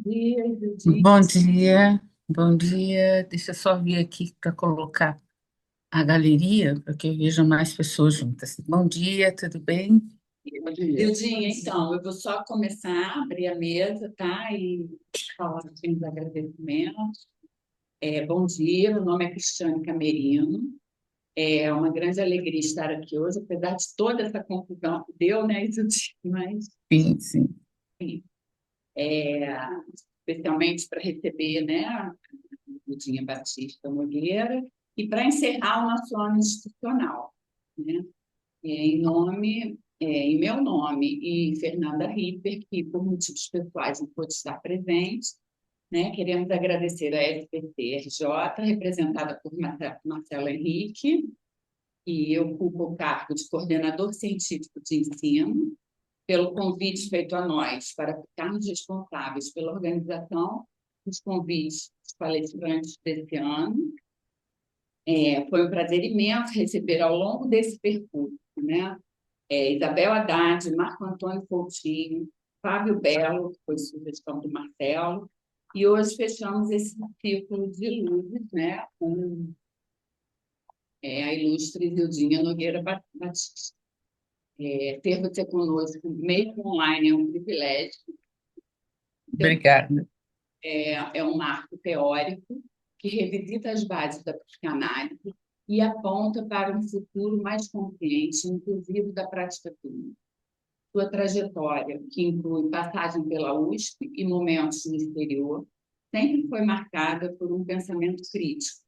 Dia, Judite. Bom dia, bom dia. Deixa eu só vir aqui para colocar a galeria, para que eu veja mais pessoas juntas. Bom dia, tudo bem? Bom dia. Dildinha, então, eu vou só começar a abrir a mesa, tá? E falar assim, os agradecimentos. Bom dia, meu nome é Cristiane Camerino. É uma grande alegria estar aqui hoje, apesar de toda essa confusão que deu, né, Dildinha? Mas, Sim, sim. enfim, é, especialmente para receber, né, a Dildinha Batista Nogueira e para encerrar o nosso ano institucional, né? Em meu nome e Fernanda Ripper, que por motivos pessoais não pôde estar presente, né? Queremos agradecer a SPC-RJ, representada por Marcelo Henrique, que ocupa o cargo de coordenador científico de ensino, pelo convite feito a nós para ficarmos responsáveis pela organização dos convites dos palestrantes desse ano. Foi um prazer imenso receber ao longo desse percurso, né? Isabel Haddad, Marco Antônio Coutinho, Fábio Belo, que foi sugestão do Marcelo, e hoje fechamos esse círculo de luzes, né, com a ilustre Zildinha Nogueira Batista. Ter você conosco, mesmo online, é um privilégio. Seu Obrigada. é um marco teórico que revisita as bases da psicanálise e aponta para um futuro mais consciente, inclusive da prática clínica. Sua trajetória, que inclui passagem pela USP e momentos no exterior, sempre foi marcada por um pensamento crítico.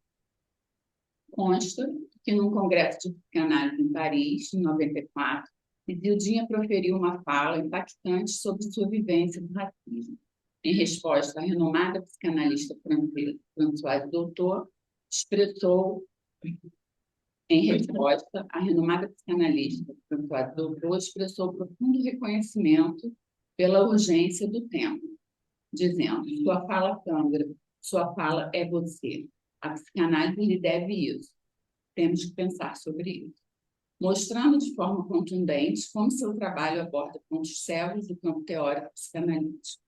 Consta que, num congresso de psicanálise em Paris, em 94, Isildinha proferiu uma fala impactante sobre sua vivência do racismo. Em resposta, a renomada psicanalista francesa Françoise Doutor expressou em resposta, a renomada psicanalista Françoise Doutor expressou profundo reconhecimento pela urgência do tema, dizendo: sua fala sangra, sua fala é você. A psicanálise lhe deve isso. Temos que pensar sobre isso. Mostrando de forma contundente como seu trabalho aborda pontos cegos do campo teórico psicanalítico.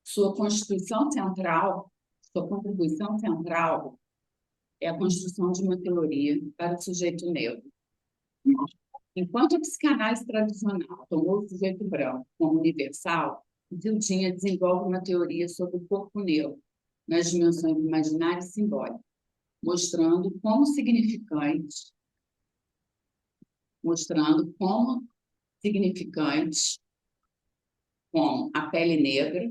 Sua constituição central, sua contribuição central é a construção de uma teoria para o sujeito negro. Enquanto a psicanálise tradicional tomou o sujeito branco como universal, Zildjian desenvolve uma teoria sobre o corpo negro, nas dimensões imaginária e simbólica, mostrando como significantes, mostrando como significantes, como a pele negra,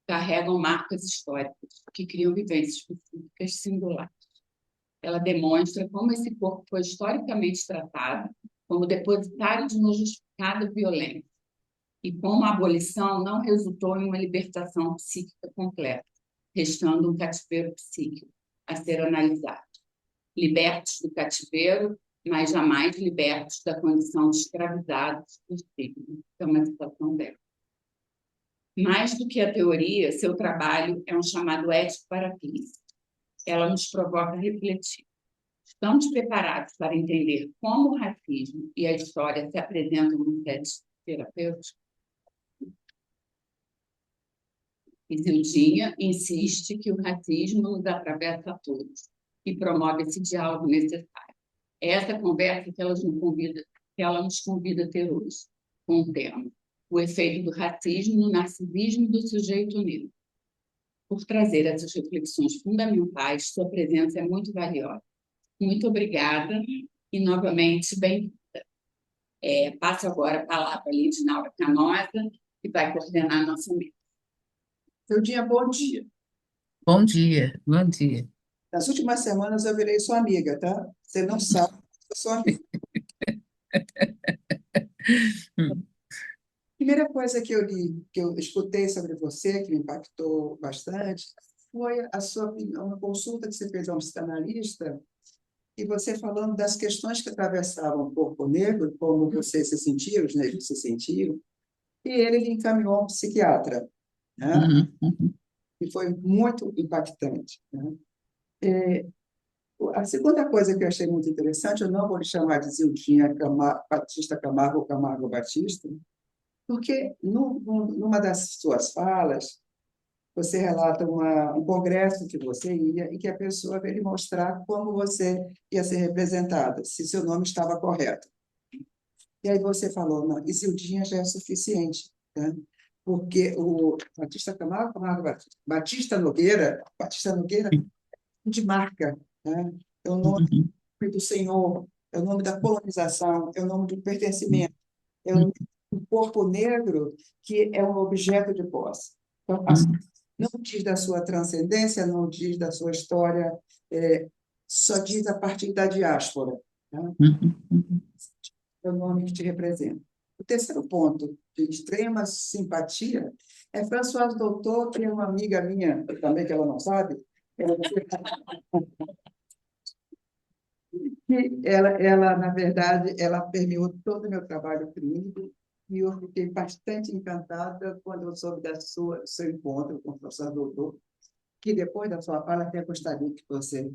carregam marcas históricas que criam vivências específicas singulares. Ela demonstra como esse corpo foi historicamente tratado como depositário de uma justificada violência e como a abolição não resultou em uma libertação psíquica completa, restando um cativeiro psíquico a ser analisado. Libertos do cativeiro, mas jamais libertos da condição de escravizados do signo. É uma citação dela. Mais do que a teoria, seu trabalho é um chamado ético para a clínica. Ela nos provoca a refletir. Estamos preparados para entender como o racismo e a história se apresentam no set terapêutico? Isildinha insiste que o racismo nos atravessa a todos e promove esse diálogo necessário. É essa conversa que ela nos convida a ter hoje, com o tema: o efeito do racismo no narcisismo do sujeito negro. Por trazer essas reflexões fundamentais, sua presença é muito valiosa. Muito obrigada e, novamente, bem-vinda. Passo agora a palavra à Lidinaura Canosa, que vai coordenar a nossa mesa. Seu dia, bom dia. Bom dia, bom dia. Nas últimas semanas eu virei sua amiga, tá? Você não sabe, eu sou sua amiga. A primeira coisa que eu li, que eu escutei sobre você, que me impactou bastante, foi a sua opinião, uma consulta que você fez a um psicanalista, e você falando das questões que atravessavam o corpo negro, como você se sentia, os negros se sentiam, e ele lhe encaminhou a um psiquiatra, né? Uhum, uhum. E foi muito impactante, né? A segunda coisa que eu achei muito interessante, eu não vou lhe chamar de Zildinha Batista Camargo ou Camargo Batista, porque numa das suas falas, você relata um congresso que você ia e que a pessoa veio lhe mostrar como você ia ser representada, se seu nome estava correto. E aí você falou, não, Isildinha já é suficiente, né? Porque o Batista Nogueira de marca, né? É o nome Uhum, do Senhor, é o nome da colonização, é o nome do pertencimento, é o uhum, nome do corpo negro que é um objeto de posse. Então, uhum, não diz da sua transcendência, não diz da sua história, só diz a partir da diáspora, né? uhum, uhum. É o nome que te representa. O terceiro ponto de extrema simpatia é Françoise Doutor, que é uma amiga minha, também que ela não sabe, ela, na verdade, ela permeou todo o meu trabalho clínico e eu fiquei bastante encantada quando eu soube do seu encontro com o professor Doutor, que depois da sua fala até gostaria que você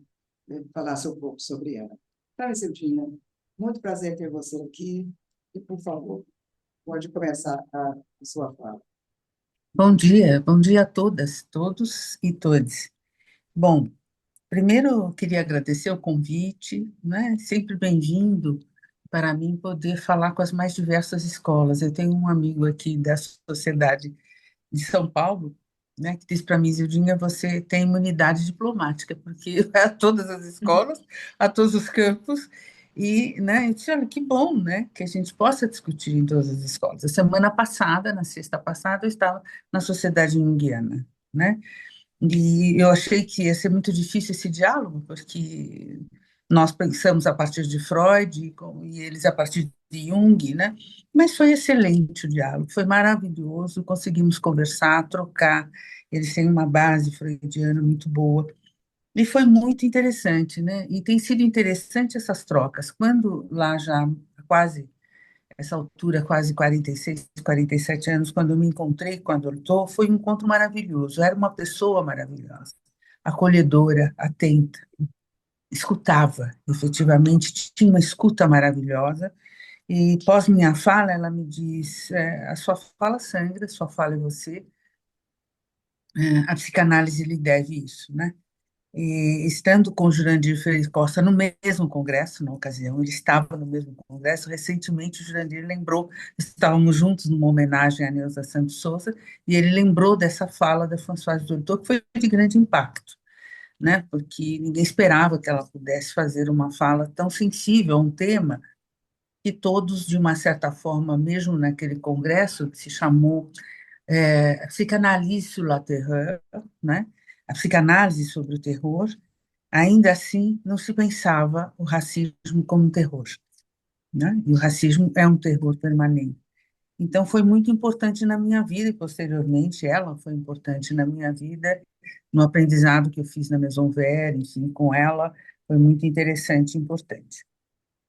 falasse um pouco sobre ela. Então, Sildinha, muito prazer ter você aqui e, por favor, pode começar a sua fala. Bom dia a todas, todos e todes. Bom, primeiro eu queria agradecer o convite, né? Sempre bem-vindo para mim poder falar com as mais diversas escolas. Eu tenho um amigo aqui da Sociedade de São Paulo, né, que diz para mim, Zildinha, você tem imunidade diplomática, porque vai a todas as escolas, a todos os campos, e, né, eu disse, olha, que bom, né, que a gente possa discutir em todas as escolas. A semana passada, na sexta passada, eu estava na Sociedade Junguiana, né, e eu achei que ia ser muito difícil esse diálogo, porque nós pensamos a partir de Freud e eles a partir de Jung, né? Mas foi excelente o diálogo, foi maravilhoso, conseguimos conversar, trocar. Eles têm uma base freudiana muito boa. E foi muito interessante, né? E tem sido interessante essas trocas. Quando lá já quase essa altura, quase 46, 47 anos, quando eu me encontrei com a doutor, foi um encontro maravilhoso. Era uma pessoa maravilhosa, acolhedora, atenta, escutava, efetivamente, tinha uma escuta maravilhosa. E pós minha fala, ela me diz: a sua fala sangra, a sua fala é você, a psicanálise lhe deve isso, né? E estando com o Jurandir Freire Costa no mesmo congresso, na ocasião, ele estava no mesmo congresso, recentemente o Jurandir lembrou, estávamos juntos numa homenagem a Neuza Santos Souza, e ele lembrou dessa fala da Françoise Dolto, que foi de grande impacto, né, porque ninguém esperava que ela pudesse fazer uma fala tão sensível a um tema que todos, de uma certa forma, mesmo naquele congresso, que se chamou Psicanálise sur la terreur, né, a psicanálise sobre o terror, ainda assim não se pensava o racismo como um terror, né? E o racismo é um terror permanente. Então foi muito importante na minha vida e posteriormente ela foi importante na minha vida, no aprendizado que eu fiz na Maison Vert, enfim, com ela foi muito interessante e importante.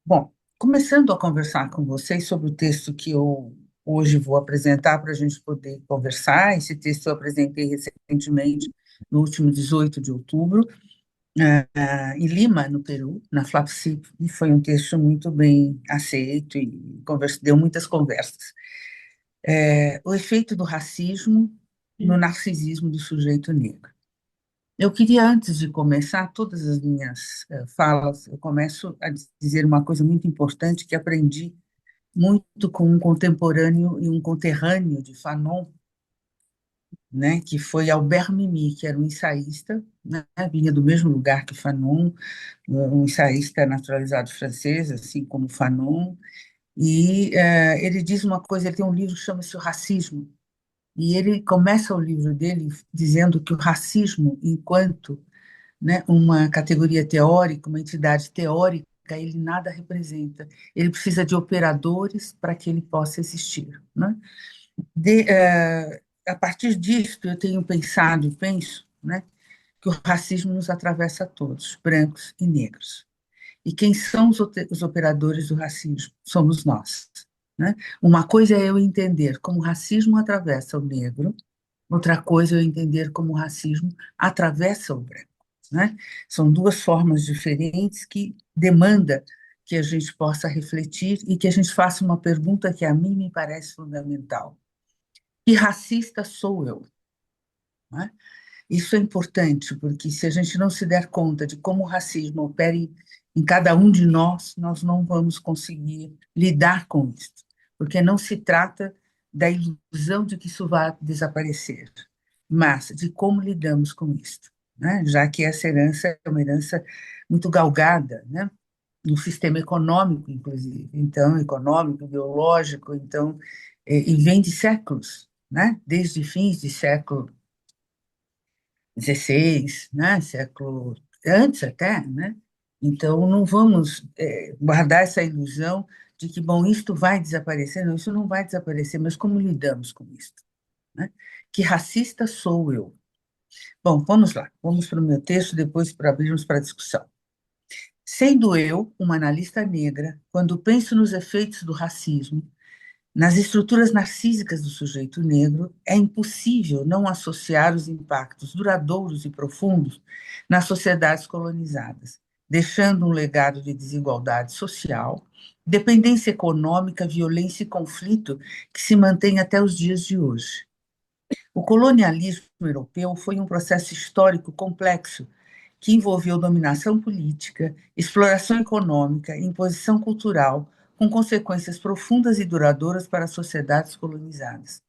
Bom, começando a conversar com vocês sobre o texto que eu hoje vou apresentar para a gente poder conversar. Esse texto eu apresentei recentemente, no último 18 de outubro, em Lima, no Peru, na Flapsip, e foi um texto muito bem aceito e deu muitas conversas. O efeito do racismo no narcisismo do sujeito negro. Eu queria, antes de começar todas as minhas falas, eu começo a dizer uma coisa muito importante que aprendi muito com um contemporâneo e um conterrâneo de Fanon, né, que foi Albert Memmi, que era um ensaísta, né, vinha do mesmo lugar que Fanon, um ensaísta naturalizado francês, assim como Fanon, e ele diz uma coisa, ele tem um livro que chama-se O Racismo, e ele começa o livro dele dizendo que o racismo, enquanto, né, uma categoria teórica, uma entidade teórica, ele nada representa, ele precisa de operadores para que ele possa existir, né? A partir disso, eu tenho pensado e penso, né, que o racismo nos atravessa a todos, brancos e negros. E quem são os operadores do racismo? Somos nós, né? Uma coisa é eu entender como o racismo atravessa o negro, outra coisa é eu entender como o racismo atravessa o branco, né? São duas formas diferentes que demanda que a gente possa refletir e que a gente faça uma pergunta que a mim me parece fundamental. Que racista sou eu? não é? Isso é importante, porque se a gente não se der conta de como o racismo opera em cada um de nós, nós não vamos conseguir lidar com isso, porque não se trata da ilusão de que isso vai desaparecer, mas de como lidamos com isso, né? Já que essa herança é uma herança muito galgada, né? No sistema econômico, inclusive, então, econômico, biológico, então, e vem de séculos, né? Desde fins de século XVI, né? Século antes até, né? Então, não vamos guardar essa ilusão de que, bom, isto vai desaparecer. Não, isso não vai desaparecer, mas como lidamos com isso, né? Que racista sou eu? Bom, vamos lá, vamos para o meu texto, depois para abrirmos para a discussão. Sendo eu uma analista negra, quando penso nos efeitos do racismo, nas estruturas narcísicas do sujeito negro, é impossível não associar os impactos duradouros e profundos nas sociedades colonizadas, deixando um legado de desigualdade social, dependência econômica, violência e conflito que se mantém até os dias de hoje. O colonialismo europeu foi um processo histórico complexo que envolveu dominação política, exploração econômica e imposição cultural, com consequências profundas e duradouras para as sociedades colonizadas.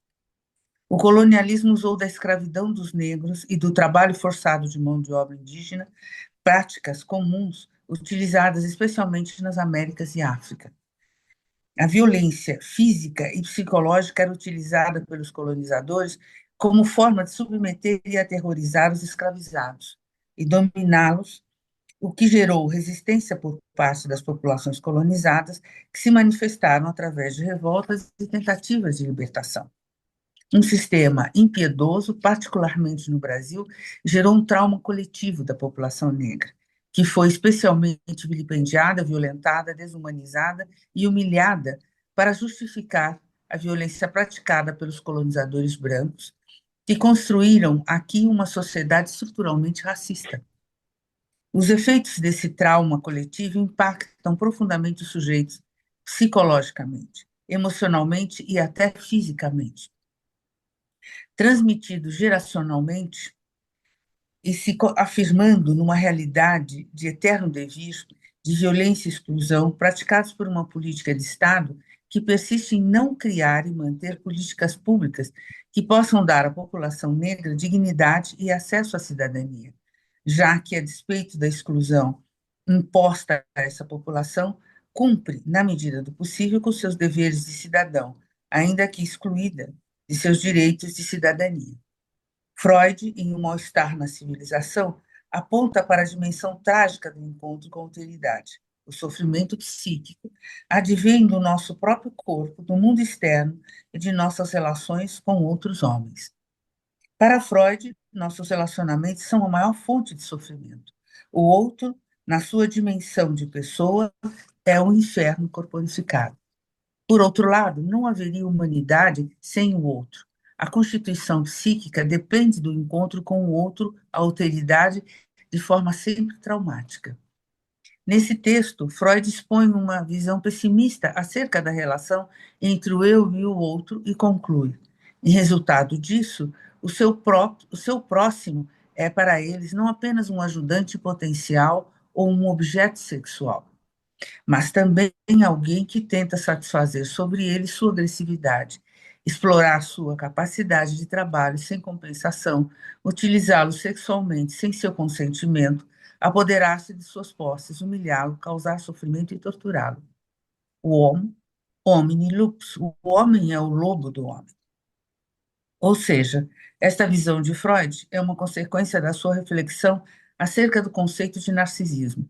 O colonialismo usou da escravidão dos negros e do trabalho forçado de mão de obra indígena, práticas comuns utilizadas especialmente nas Américas e África. A violência física e psicológica era utilizada pelos colonizadores como forma de submeter e aterrorizar os escravizados e dominá-los, o que gerou resistência por parte das populações colonizadas, que se manifestaram através de revoltas e tentativas de libertação. Um sistema impiedoso, particularmente no Brasil, gerou um trauma coletivo da população negra, que foi especialmente vilipendiada, violentada, desumanizada e humilhada para justificar a violência praticada pelos colonizadores brancos, que construíram aqui uma sociedade estruturalmente racista. Os efeitos desse trauma coletivo impactam profundamente os sujeitos psicologicamente, emocionalmente e até fisicamente. Transmitido geracionalmente e se afirmando numa realidade de eterno devir, de violência e exclusão, praticados por uma política de Estado que persiste em não criar e manter políticas públicas que possam dar à população negra dignidade e acesso à cidadania, já que, a despeito da exclusão imposta a essa população, cumpre, na medida do possível, com seus deveres de cidadão, ainda que excluída de seus direitos de cidadania. Freud, em O Mal-Estar na Civilização, aponta para a dimensão trágica do encontro com a alteridade, o sofrimento psíquico, advém do nosso próprio corpo, do mundo externo e de nossas relações com outros homens. Para Freud, nossos relacionamentos são a maior fonte de sofrimento. O outro, na sua dimensão de pessoa, é o inferno corporificado. Por outro lado, não haveria humanidade sem o outro. A constituição psíquica depende do encontro com o outro, a alteridade, de forma sempre traumática. Nesse texto, Freud expõe uma visão pessimista acerca da relação entre o eu e o outro e conclui: em resultado disso, o seu próximo é para eles não apenas um ajudante potencial ou um objeto sexual, mas também alguém que tenta satisfazer sobre ele sua agressividade, explorar sua capacidade de trabalho sem compensação, utilizá-lo sexualmente sem seu consentimento, apoderar-se de suas posses, humilhá-lo, causar sofrimento e torturá-lo. O homo, homini lupus, o homem é o lobo do homem. Ou seja, esta visão de Freud é uma consequência da sua reflexão acerca do conceito de narcisismo,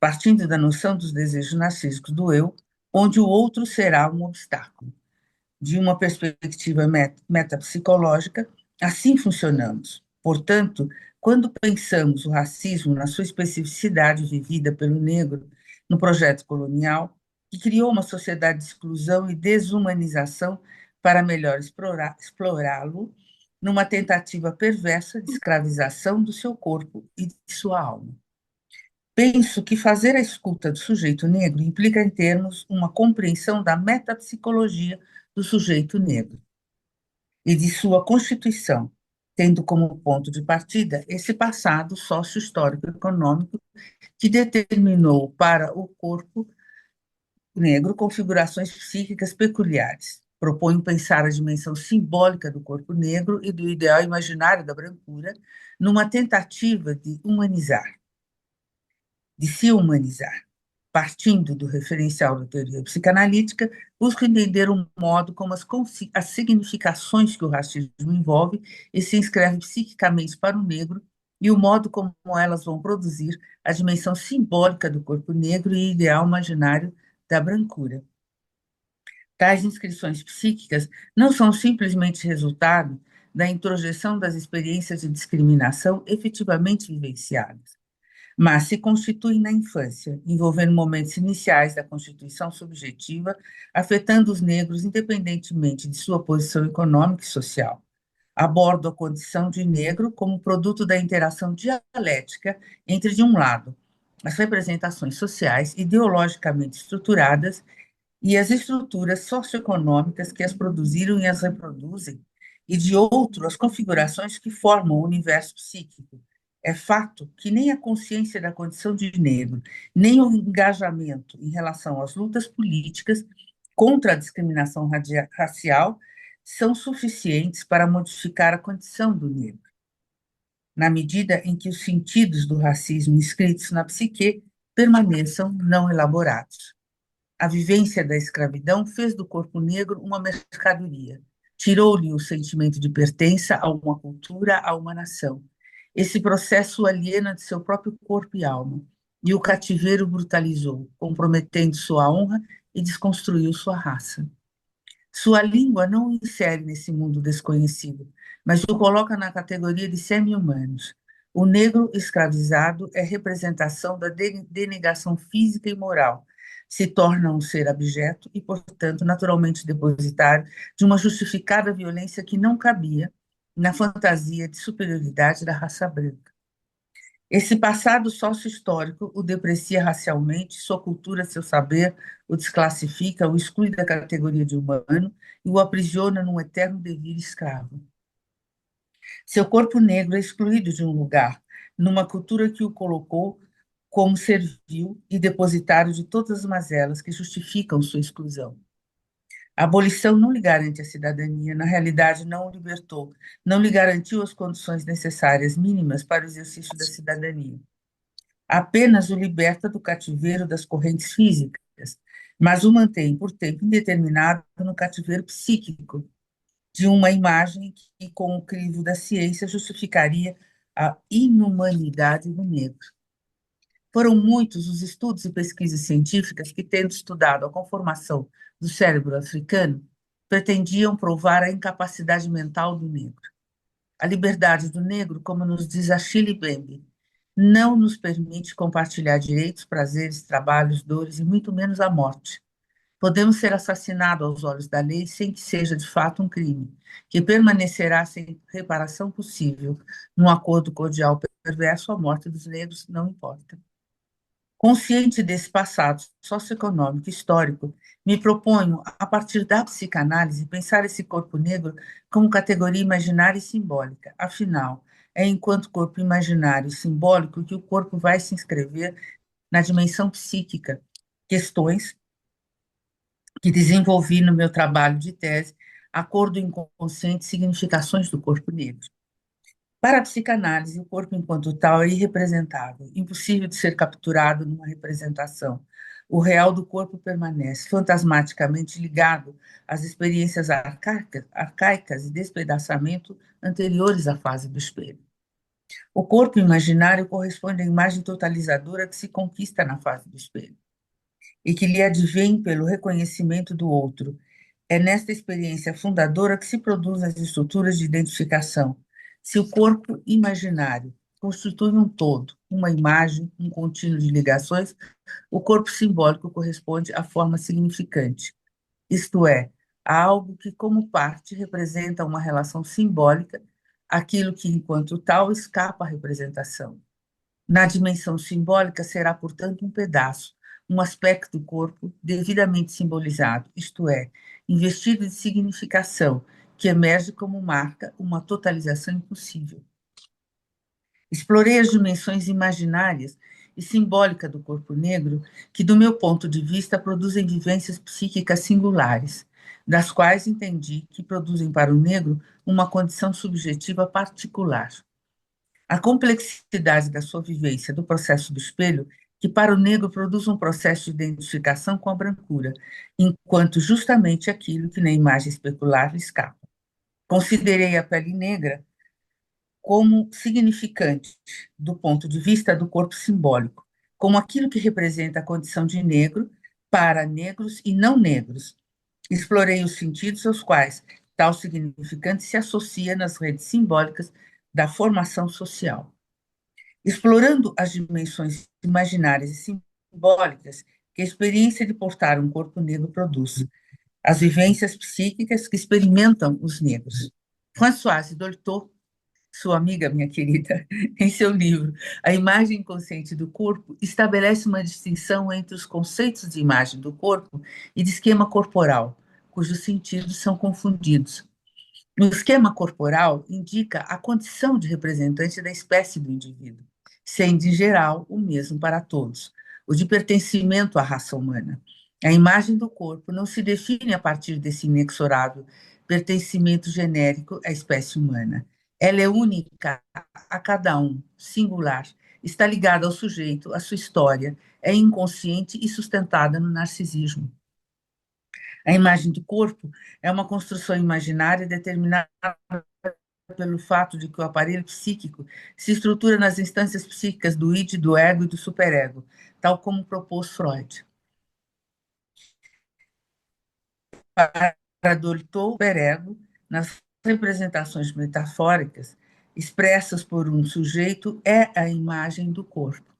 partindo da noção dos desejos narcísicos do eu, onde o outro será um obstáculo. De uma perspectiva metapsicológica, assim funcionamos. Portanto, quando pensamos o racismo na sua especificidade vivida pelo negro no projeto colonial, que criou uma sociedade de exclusão e desumanização para melhor explorá-lo, numa tentativa perversa de escravização do seu corpo e de sua alma. Penso que fazer a escuta do sujeito negro implica, em termos, uma compreensão da metapsicologia do sujeito negro e de sua constituição, tendo como ponto de partida esse passado sócio-histórico-econômico que determinou para o corpo negro configurações psíquicas peculiares. Proponho pensar a dimensão simbólica do corpo negro e do ideal imaginário da brancura numa tentativa de se humanizar. Partindo do referencial da teoria psicanalítica, busco entender o modo como as significações que o racismo envolve e se inscreve psiquicamente para o negro e o modo como elas vão produzir a dimensão simbólica do corpo negro e ideal imaginário da brancura. Tais inscrições psíquicas não são simplesmente resultado da introjeção das experiências de discriminação efetivamente vivenciadas, mas se constituem na infância, envolvendo momentos iniciais da constituição subjetiva, afetando os negros independentemente de sua posição econômica e social. Abordo a condição de negro como produto da interação dialética entre, de um lado, as representações sociais ideologicamente estruturadas e as estruturas socioeconômicas que as produziram e as reproduzem, e de outro, as configurações que formam o universo psíquico. É fato que nem a consciência da condição de negro, nem o engajamento em relação às lutas políticas contra a discriminação racial são suficientes para modificar a condição do negro, na medida em que os sentidos do racismo inscritos na psique permaneçam não elaborados. A vivência da escravidão fez do corpo negro uma mercadoria, tirou-lhe o sentimento de pertença a uma cultura, a uma nação. Esse processo o aliena de seu próprio corpo e alma, e o cativeiro brutalizou, comprometendo sua honra e desconstruiu sua raça. Sua língua não o insere nesse mundo desconhecido, mas o coloca na categoria de semi-humanos. O negro escravizado é representação da denegação física e moral, se torna um ser abjeto e, portanto, naturalmente depositário de uma justificada violência que não cabia na fantasia de superioridade da raça branca. Esse passado sócio-histórico o deprecia racialmente, sua cultura, seu saber, o desclassifica, o exclui da categoria de humano e o aprisiona num eterno devir escravo. Seu corpo negro é excluído de um lugar, numa cultura que o colocou como servil e depositário de todas as mazelas que justificam sua exclusão. A abolição não lhe garante a cidadania, na realidade não o libertou, não lhe garantiu as condições necessárias mínimas para o exercício da cidadania. Apenas o liberta do cativeiro das correntes físicas, mas o mantém por tempo indeterminado no cativeiro psíquico de uma imagem que, com o crivo da ciência, justificaria a inumanidade do negro. Foram muitos os estudos e pesquisas científicas que, tendo estudado a conformação do cérebro africano, pretendiam provar a incapacidade mental do negro. A liberdade do negro, como nos diz Achille Mbembe, não nos permite compartilhar direitos, prazeres, trabalhos, dores e muito menos a morte. Podemos ser assassinados aos olhos da lei sem que seja de fato um crime, que permanecerá sem reparação possível. Num acordo cordial perverso, a morte dos negros não importa. Consciente desse passado socioeconômico e histórico, me proponho, a partir da psicanálise, pensar esse corpo negro como categoria imaginária e simbólica. Afinal, é enquanto corpo imaginário e simbólico que o corpo vai se inscrever na dimensão psíquica, questões que desenvolvi no meu trabalho de tese, Acordo Inconsciente e Significações do Corpo Negro. Para a psicanálise, o corpo enquanto tal é irrepresentável, impossível de ser capturado numa representação. O real do corpo permanece fantasmaticamente ligado às experiências arcaicas e despedaçamento anteriores à fase do espelho. O corpo imaginário corresponde à imagem totalizadora que se conquista na fase do espelho e que lhe advém pelo reconhecimento do outro. É nesta experiência fundadora que se produzem as estruturas de identificação. Se o corpo imaginário constitui um todo, uma imagem, um contínuo de ligações, o corpo simbólico corresponde à forma significante, isto é, a algo que, como parte, representa uma relação simbólica, aquilo que, enquanto tal, escapa à representação. Na dimensão simbólica será, portanto, um pedaço, um aspecto do corpo devidamente simbolizado, isto é, investido de significação, que emerge como marca uma totalização impossível. Explorei as dimensões imaginárias e simbólicas do corpo negro, que, do meu ponto de vista, produzem vivências psíquicas singulares, das quais entendi que produzem para o negro uma condição subjetiva particular. A complexidade da sua vivência do processo do espelho, que para o negro produz um processo de identificação com a brancura, enquanto justamente aquilo que na imagem especular lhe escapa. Considerei a pele negra como significante do ponto de vista do corpo simbólico, como aquilo que representa a condição de negro para negros e não negros. Explorei os sentidos aos quais tal significante se associa nas redes simbólicas da formação social. Explorando as dimensões imaginárias e simbólicas que a experiência de portar um corpo negro produz, as vivências psíquicas que experimentam os negros. Françoise Dolto, sua amiga, minha querida, em seu livro A Imagem Inconsciente do Corpo, estabelece uma distinção entre os conceitos de imagem do corpo e de esquema corporal, cujos sentidos são confundidos. O esquema corporal indica a condição de representante da espécie do indivíduo, sendo, em geral, o mesmo para todos, o de pertencimento à raça humana. A imagem do corpo não se define a partir desse inexorável pertencimento genérico à espécie humana. Ela é única a cada um, singular, está ligada ao sujeito, à sua história, é inconsciente e sustentada no narcisismo. A imagem do corpo é uma construção imaginária determinada pelo fato de que o aparelho psíquico se estrutura nas instâncias psíquicas do id, do ego e do superego, tal como propôs Freud. Para Dolto, o superego, nas representações metafóricas expressas por um sujeito, é a imagem do corpo.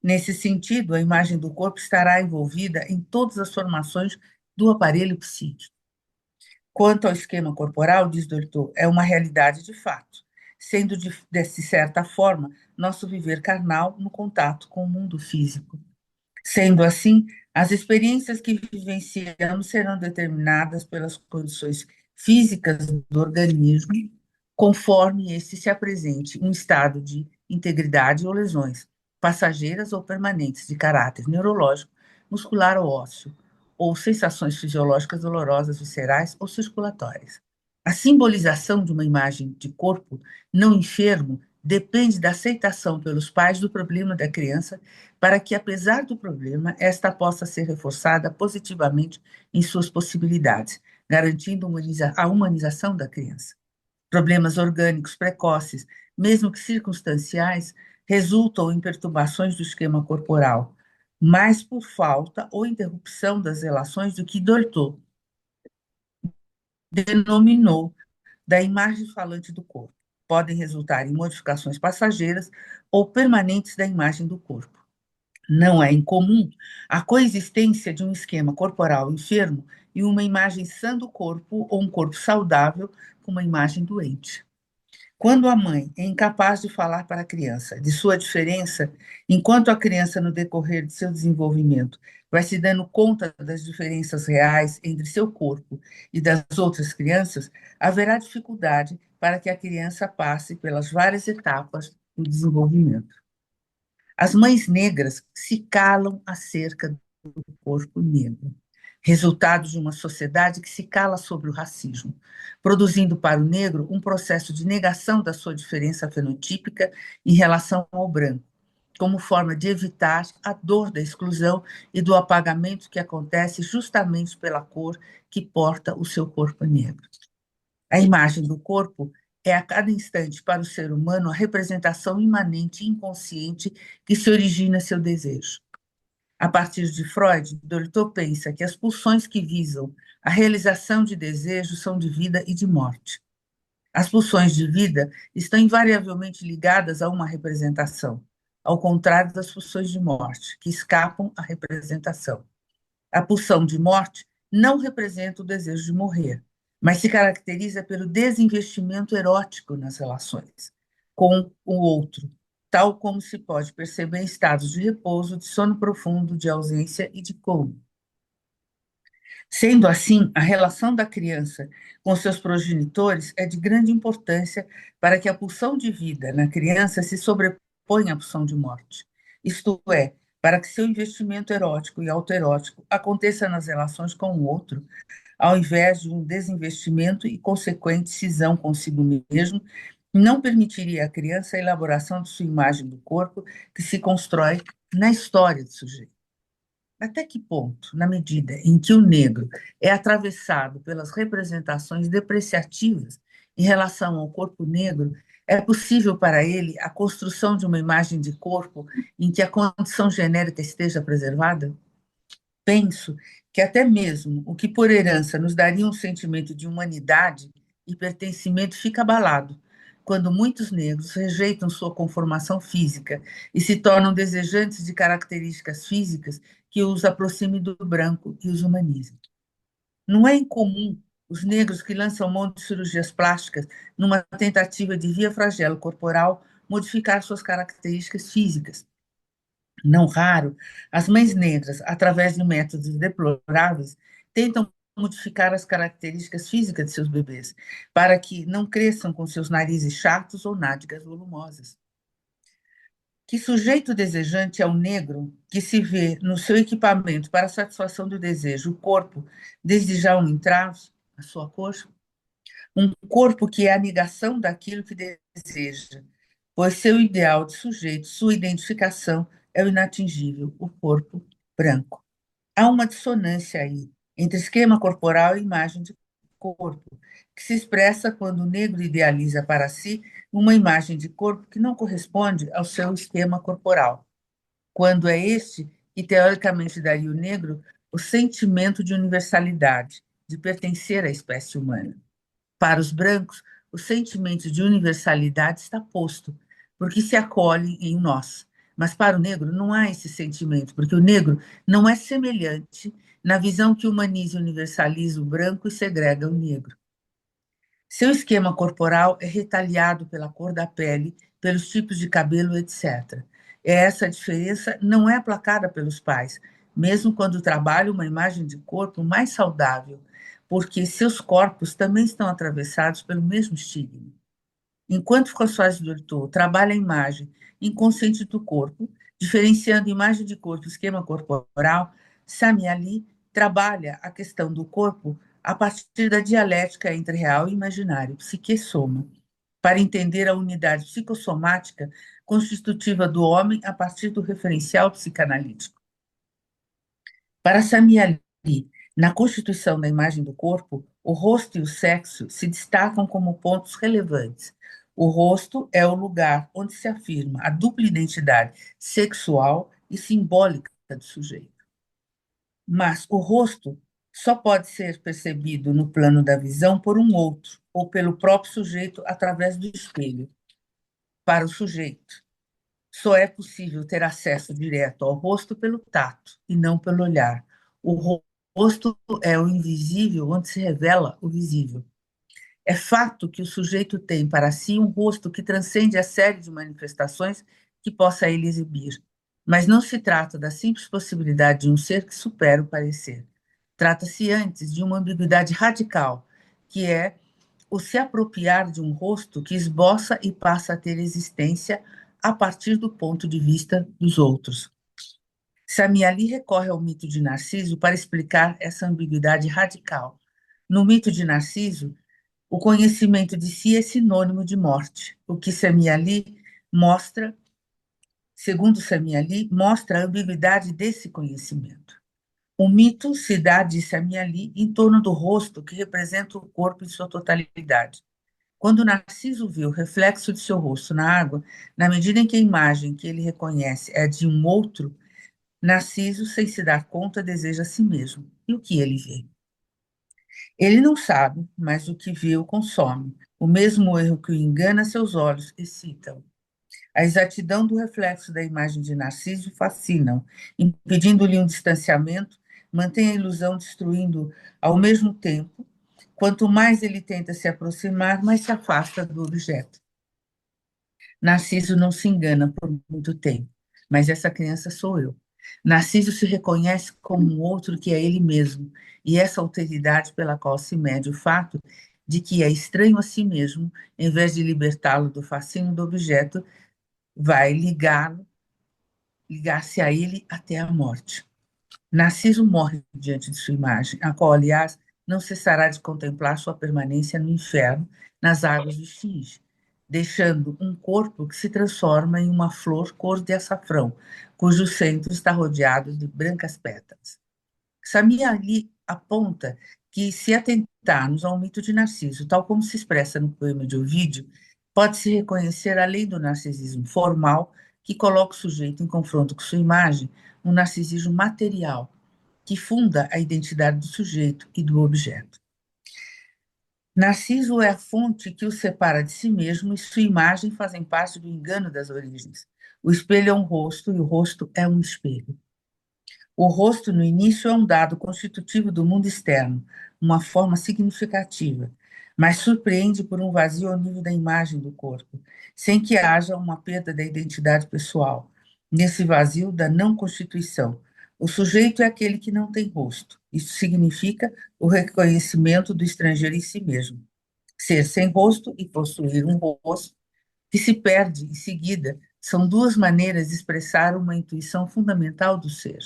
Nesse sentido, a imagem do corpo estará envolvida em todas as formações do aparelho psíquico. Quanto ao esquema corporal, diz Dolto, é uma realidade de fato, sendo de certa forma nosso viver carnal no contato com o mundo físico. Sendo assim, as experiências que vivenciamos serão determinadas pelas condições físicas do organismo, conforme este se apresente um estado de integridade ou lesões, passageiras ou permanentes de caráter neurológico, muscular ou ósseo, ou sensações fisiológicas dolorosas, viscerais ou circulatórias. A simbolização de uma imagem de corpo não enfermo depende da aceitação pelos pais do problema da criança, para que, apesar do problema, esta possa ser reforçada positivamente em suas possibilidades, garantindo a humanização da criança. Problemas orgânicos precoces, mesmo que circunstanciais, resultam em perturbações do esquema corporal, mais por falta ou interrupção das relações do que Dolto denominou da imagem falante do corpo. Podem resultar em modificações passageiras ou permanentes da imagem do corpo. Não é incomum a coexistência de um esquema corporal enfermo e uma imagem sã do corpo ou um corpo saudável com uma imagem doente. Quando a mãe é incapaz de falar para a criança de sua diferença, enquanto a criança, no decorrer de seu desenvolvimento, vai se dando conta das diferenças reais entre seu corpo e das outras crianças, haverá dificuldade para que a criança passe pelas várias etapas do desenvolvimento. As mães negras se calam acerca do corpo negro, resultado de uma sociedade que se cala sobre o racismo, produzindo para o negro um processo de negação da sua diferença fenotípica em relação ao branco, como forma de evitar a dor da exclusão e do apagamento que acontece justamente pela cor que porta o seu corpo negro. A imagem do corpo é a cada instante para o ser humano a representação imanente e inconsciente que se origina seu desejo. A partir de Freud, Dolto pensa que as pulsões que visam a realização de desejos são de vida e de morte. As pulsões de vida estão invariavelmente ligadas a uma representação, ao contrário das pulsões de morte, que escapam à representação. A pulsão de morte não representa o desejo de morrer, mas se caracteriza pelo desinvestimento erótico nas relações com o outro, tal como se pode perceber em estados de repouso, de sono profundo, de ausência e de coma. Sendo assim, a relação da criança com seus progenitores é de grande importância para que a pulsão de vida na criança se sobreponha à pulsão de morte. Isto é, para que seu investimento erótico e autoerótico aconteça nas relações com o outro, ao invés de um desinvestimento e consequente cisão consigo mesmo, não permitiria à criança a elaboração de sua imagem do corpo que se constrói na história do sujeito. Até que ponto, na medida em que o negro é atravessado pelas representações depreciativas em relação ao corpo negro, é possível para ele a construção de uma imagem de corpo em que a condição genérica esteja preservada? Penso que até mesmo o que por herança nos daria um sentimento de humanidade e pertencimento fica abalado quando muitos negros rejeitam sua conformação física e se tornam desejantes de características físicas que os aproximem do branco e os humanizem. Não é incomum os negros que lançam mão de cirurgias plásticas numa tentativa de, via flagelo corporal, modificar suas características físicas. Não raro, as mães negras, através de métodos deploráveis, tentam modificar as características físicas de seus bebês, para que não cresçam com seus narizes chatos ou nádegas volumosas. Que sujeito desejante é o negro que se vê no seu equipamento para a satisfação do desejo, o corpo, desde já um entrave, a sua cor, um corpo que é a negação daquilo que deseja, pois seu ideal de sujeito, sua identificação é o inatingível, o corpo branco. Há uma dissonância aí entre esquema corporal e imagem de corpo, que se expressa quando o negro idealiza para si uma imagem de corpo que não corresponde ao seu esquema corporal, quando é este que teoricamente daria ao negro o sentimento de universalidade, de pertencer à espécie humana. Para os brancos, o sentimento de universalidade está posto, porque se acolhe em nós. Mas para o negro não há esse sentimento, porque o negro não é semelhante na visão que humaniza e universaliza o branco e segrega o negro. Seu esquema corporal é retaliado pela cor da pele, pelos tipos de cabelo, etc. Essa diferença não é aplacada pelos pais, mesmo quando trabalham uma imagem de corpo mais saudável, porque seus corpos também estão atravessados pelo mesmo estigma. Enquanto François Dolto trabalha a imagem inconsciente do corpo, diferenciando imagem de corpo e esquema corporal, Sami Ali trabalha a questão do corpo a partir da dialética entre real e imaginário, psique-soma, para entender a unidade psicossomática constitutiva do homem a partir do referencial psicanalítico. Para Sami Ali, na constituição da imagem do corpo, o rosto e o sexo se destacam como pontos relevantes. O rosto é o lugar onde se afirma a dupla identidade sexual e simbólica do sujeito. Mas o rosto só pode ser percebido no plano da visão por um outro, ou pelo próprio sujeito através do espelho. Para o sujeito, só é possível ter acesso direto ao rosto pelo tato e não pelo olhar. O rosto é o invisível onde se revela o visível. É fato que o sujeito tem para si um rosto que transcende a série de manifestações que possa ele exibir. Mas não se trata da simples possibilidade de um ser que supera o parecer. Trata-se antes de uma ambiguidade radical, que é o se apropriar de um rosto que esboça e passa a ter existência a partir do ponto de vista dos outros. Sami Ali recorre ao mito de Narciso para explicar essa ambiguidade radical. No mito de Narciso, o conhecimento de si é sinônimo de morte, o que Sami Ali mostra, segundo Sami Ali, mostra a ambiguidade desse conhecimento. O mito se dá, disse Sami Ali, em torno do rosto que representa o corpo em sua totalidade. Quando Narciso vê o reflexo de seu rosto na água, na medida em que a imagem que ele reconhece é de um outro, Narciso, sem se dar conta, deseja a si mesmo. E o que ele vê? Ele não sabe, mas o que vê o consome. O mesmo erro que o engana seus olhos excita-o. A exatidão do reflexo da imagem de Narciso fascina-o, impedindo-lhe um distanciamento, mantém a ilusão destruindo ao mesmo tempo. Quanto mais ele tenta se aproximar, mais se afasta do objeto. Narciso não se engana por muito tempo, mas essa criança sou eu. Narciso se reconhece como um outro que é ele mesmo, e essa alteridade pela qual se mede o fato de que é estranho a si mesmo, em vez de libertá-lo do fascínio do objeto, vai ligar-se a ele até a morte. Narciso morre diante de sua imagem, a qual, aliás, não cessará de contemplar sua permanência no inferno, nas águas do Esfinge, deixando um corpo que se transforma em uma flor cor de açafrão, cujo centro está rodeado de brancas pétalas. Samia ali aponta que, se atentarmos ao mito de Narciso, tal como se expressa no poema de Ovídio, pode-se reconhecer, além do narcisismo formal, que coloca o sujeito em confronto com sua imagem, um narcisismo material, que funda a identidade do sujeito e do objeto. Narciso é a fonte que o separa de si mesmo e sua imagem fazem parte do engano das origens. O espelho é um rosto e o rosto é um espelho. O rosto, no início, é um dado constitutivo do mundo externo, uma forma significativa, mas surpreende por um vazio ao nível da imagem do corpo, sem que haja uma perda da identidade pessoal. Nesse vazio da não constituição, o sujeito é aquele que não tem rosto. Isso significa o reconhecimento do estrangeiro em si mesmo. Ser sem rosto e possuir um rosto que se perde em seguida são duas maneiras de expressar uma intuição fundamental do ser.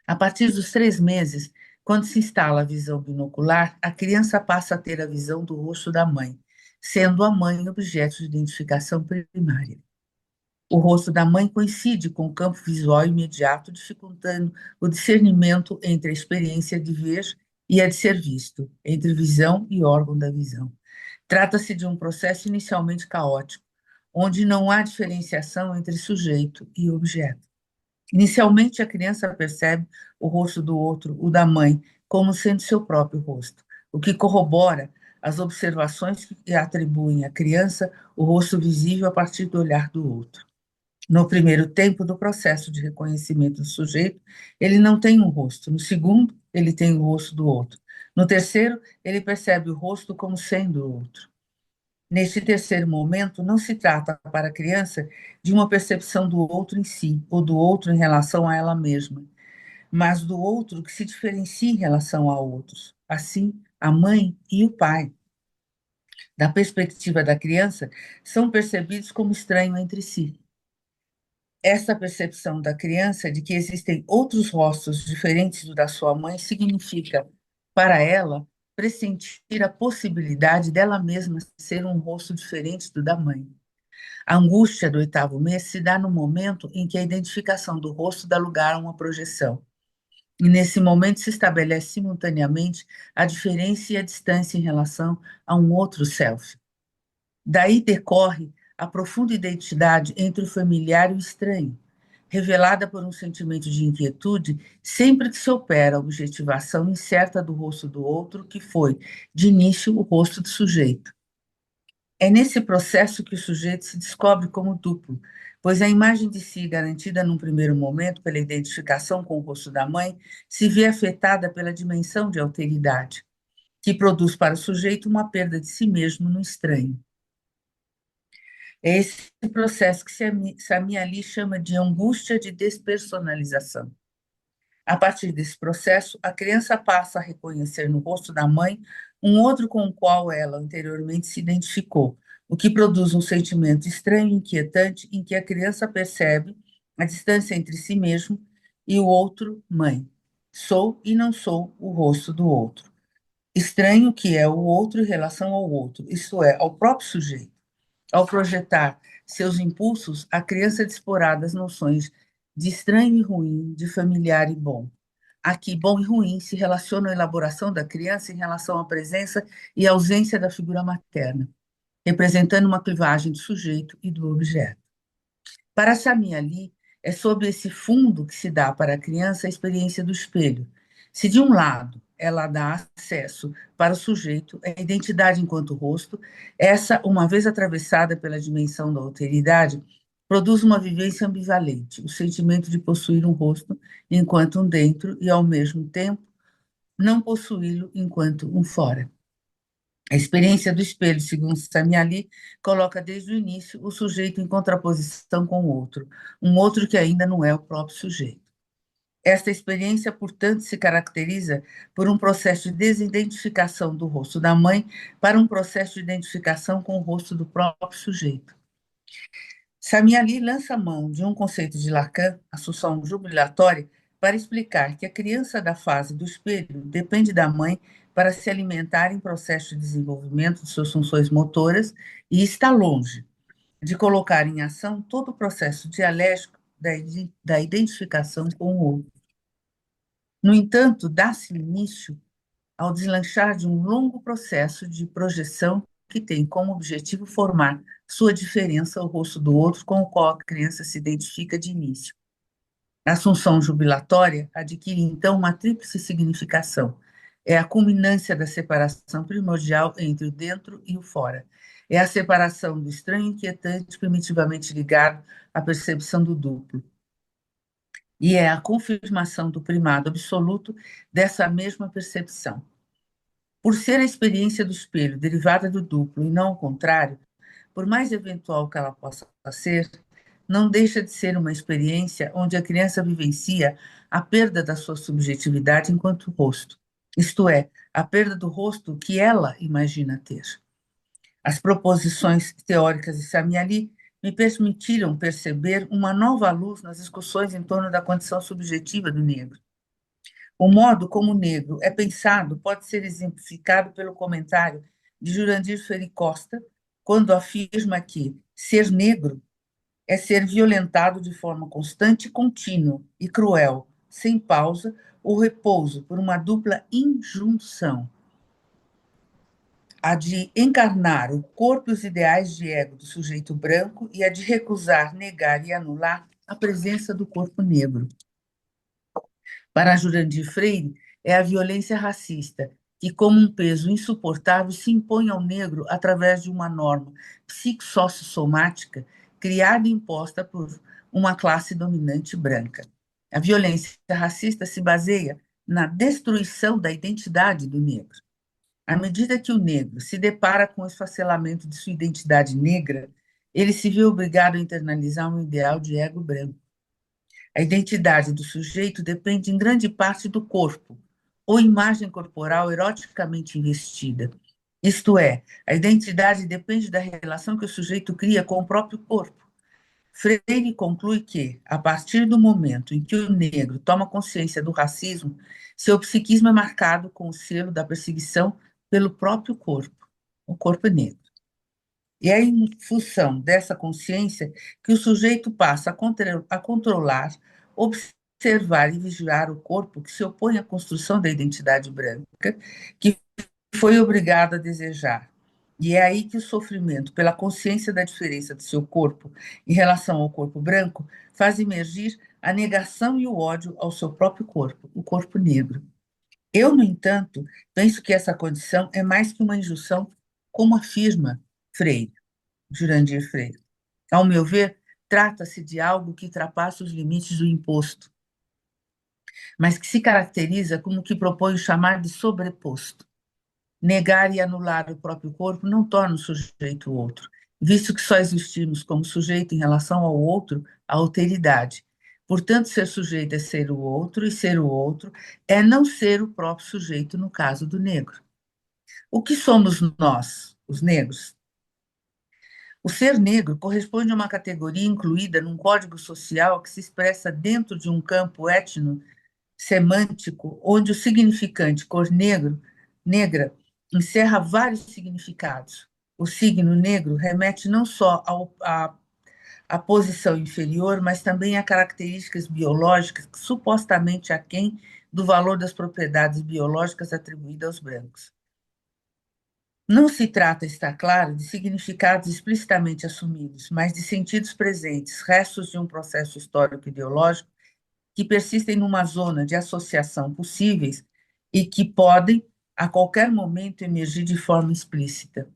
A partir dos 3 meses, quando se instala a visão binocular, a criança passa a ter a visão do rosto da mãe, sendo a mãe objeto de identificação primária. O rosto da mãe coincide com o campo visual imediato, dificultando o discernimento entre a experiência de ver e a de ser visto, entre visão e órgão da visão. Trata-se de um processo inicialmente caótico, onde não há diferenciação entre sujeito e objeto. Inicialmente, a criança percebe o rosto do outro, o da mãe, como sendo seu próprio rosto, o que corrobora as observações que atribuem à criança o rosto visível a partir do olhar do outro. No primeiro tempo do processo de reconhecimento do sujeito, ele não tem um rosto. No segundo, ele tem o rosto do outro. No terceiro, ele percebe o rosto como sendo o outro. Neste terceiro momento, não se trata para a criança de uma percepção do outro em si, ou do outro em relação a ela mesma, mas do outro que se diferencia em relação a outros. Assim, a mãe e o pai, da perspectiva da criança, são percebidos como estranhos entre si. Essa percepção da criança de que existem outros rostos diferentes do da sua mãe significa, para ela, pressentir a possibilidade dela mesma ser um rosto diferente do da mãe. A angústia do 8º mês se dá no momento em que a identificação do rosto dá lugar a uma projeção. E nesse momento se estabelece simultaneamente a diferença e a distância em relação a um outro self. Daí decorre a profunda identidade entre o familiar e o estranho, revelada por um sentimento de inquietude sempre que se opera a objetivação incerta do rosto do outro, que foi, de início, o rosto do sujeito. É nesse processo que o sujeito se descobre como duplo, pois a imagem de si, garantida num primeiro momento pela identificação com o rosto da mãe, se vê afetada pela dimensão de alteridade, que produz para o sujeito uma perda de si mesmo no estranho. É esse processo que Sami Ali chama de angústia de despersonalização. A partir desse processo, a criança passa a reconhecer no rosto da mãe um outro com o qual ela anteriormente se identificou, o que produz um sentimento estranho e inquietante em que a criança percebe a distância entre si mesmo e o outro, mãe. Sou e não sou o rosto do outro. Estranho que é o outro em relação ao outro, isto é, ao próprio sujeito. Ao projetar seus impulsos, a criança disporá das noções de estranho e ruim, de familiar e bom. Aqui, bom e ruim se relacionam à elaboração da criança em relação à presença e ausência da figura materna, representando uma clivagem do sujeito e do objeto. Para Sami Ali, é sob esse fundo que se dá para a criança a experiência do espelho. Se, de um lado, ela dá acesso para o sujeito à identidade enquanto rosto, essa, uma vez atravessada pela dimensão da alteridade, produz uma vivência ambivalente, o sentimento de possuir um rosto enquanto um dentro e, ao mesmo tempo, não possuí-lo enquanto um fora. A experiência do espelho, segundo Samiali, coloca desde o início o sujeito em contraposição com o outro, um outro que ainda não é o próprio sujeito. Esta experiência, portanto, se caracteriza por um processo de desidentificação do rosto da mãe para um processo de identificação com o rosto do próprio sujeito. Samiali lança mão de um conceito de Lacan, a sução jubilatória, para explicar que a criança da fase do espelho depende da mãe para se alimentar em processo de desenvolvimento de suas funções motoras e está longe de colocar em ação todo o processo dialético da identificação com o outro. No entanto, dá-se início ao deslanchar de um longo processo de projeção que tem como objetivo formar sua diferença ao rosto do outro com o qual a criança se identifica de início. A assunção jubilatória adquire, então, uma tríplice significação. É a culminância da separação primordial entre o dentro e o fora. É a separação do estranho inquietante primitivamente ligado à percepção do duplo. E é a confirmação do primado absoluto dessa mesma percepção. Por ser a experiência do espelho derivada do duplo e não o contrário, por mais eventual que ela possa ser, não deixa de ser uma experiência onde a criança vivencia a perda da sua subjetividade enquanto rosto, isto é, a perda do rosto que ela imagina ter. As proposições teóricas de Samiali me permitiram perceber uma nova luz nas discussões em torno da condição subjetiva do negro. O modo como o negro é pensado pode ser exemplificado pelo comentário de Jurandir Ferri Costa, quando afirma que ser negro é ser violentado de forma constante, contínua e cruel, sem pausa ou repouso, por uma dupla injunção: a de encarnar o corpo e os ideais de ego do sujeito branco e a de recusar, negar e anular a presença do corpo negro. Para Jurandir Freire, é a violência racista que, como um peso insuportável, se impõe ao negro através de uma norma psicossossomática criada e imposta por uma classe dominante branca. A violência racista se baseia na destruição da identidade do negro. À medida que o negro se depara com o esfacelamento de sua identidade negra, ele se vê obrigado a internalizar um ideal de ego branco. A identidade do sujeito depende em grande parte do corpo, ou imagem corporal eroticamente investida. Isto é, a identidade depende da relação que o sujeito cria com o próprio corpo. Freire conclui que, a partir do momento em que o negro toma consciência do racismo, seu psiquismo é marcado com o selo da perseguição pelo próprio corpo, o corpo negro. E é em função dessa consciência que o sujeito passa a controlar, observar e vigiar o corpo que se opõe à construção da identidade branca, que foi obrigado a desejar. E é aí que o sofrimento pela consciência da diferença de seu corpo em relação ao corpo branco faz emergir a negação e o ódio ao seu próprio corpo, o corpo negro. Eu, no entanto, penso que essa condição é mais que uma injunção, como afirma Freire. Jurandir Freire. Ao meu ver, trata-se de algo que ultrapassa os limites do imposto, mas que se caracteriza como o que propõe chamar de sobreposto. Negar e anular o próprio corpo não torna o sujeito o outro, visto que só existimos como sujeito em relação ao outro, a alteridade. Portanto, ser sujeito é ser o outro, e ser o outro é não ser o próprio sujeito, no caso do negro. O que somos nós, os negros? O ser negro corresponde a uma categoria incluída num código social que se expressa dentro de um campo étnico-semântico, onde o significante cor negro, negra, encerra vários significados. O signo negro remete não só à posição inferior, mas também a características biológicas que supostamente aquém do valor das propriedades biológicas atribuídas aos brancos. Não se trata, está claro, de significados explicitamente assumidos, mas de sentidos presentes, restos de um processo histórico ideológico que persistem numa zona de associação possíveis e que podem, a qualquer momento, emergir de forma explícita.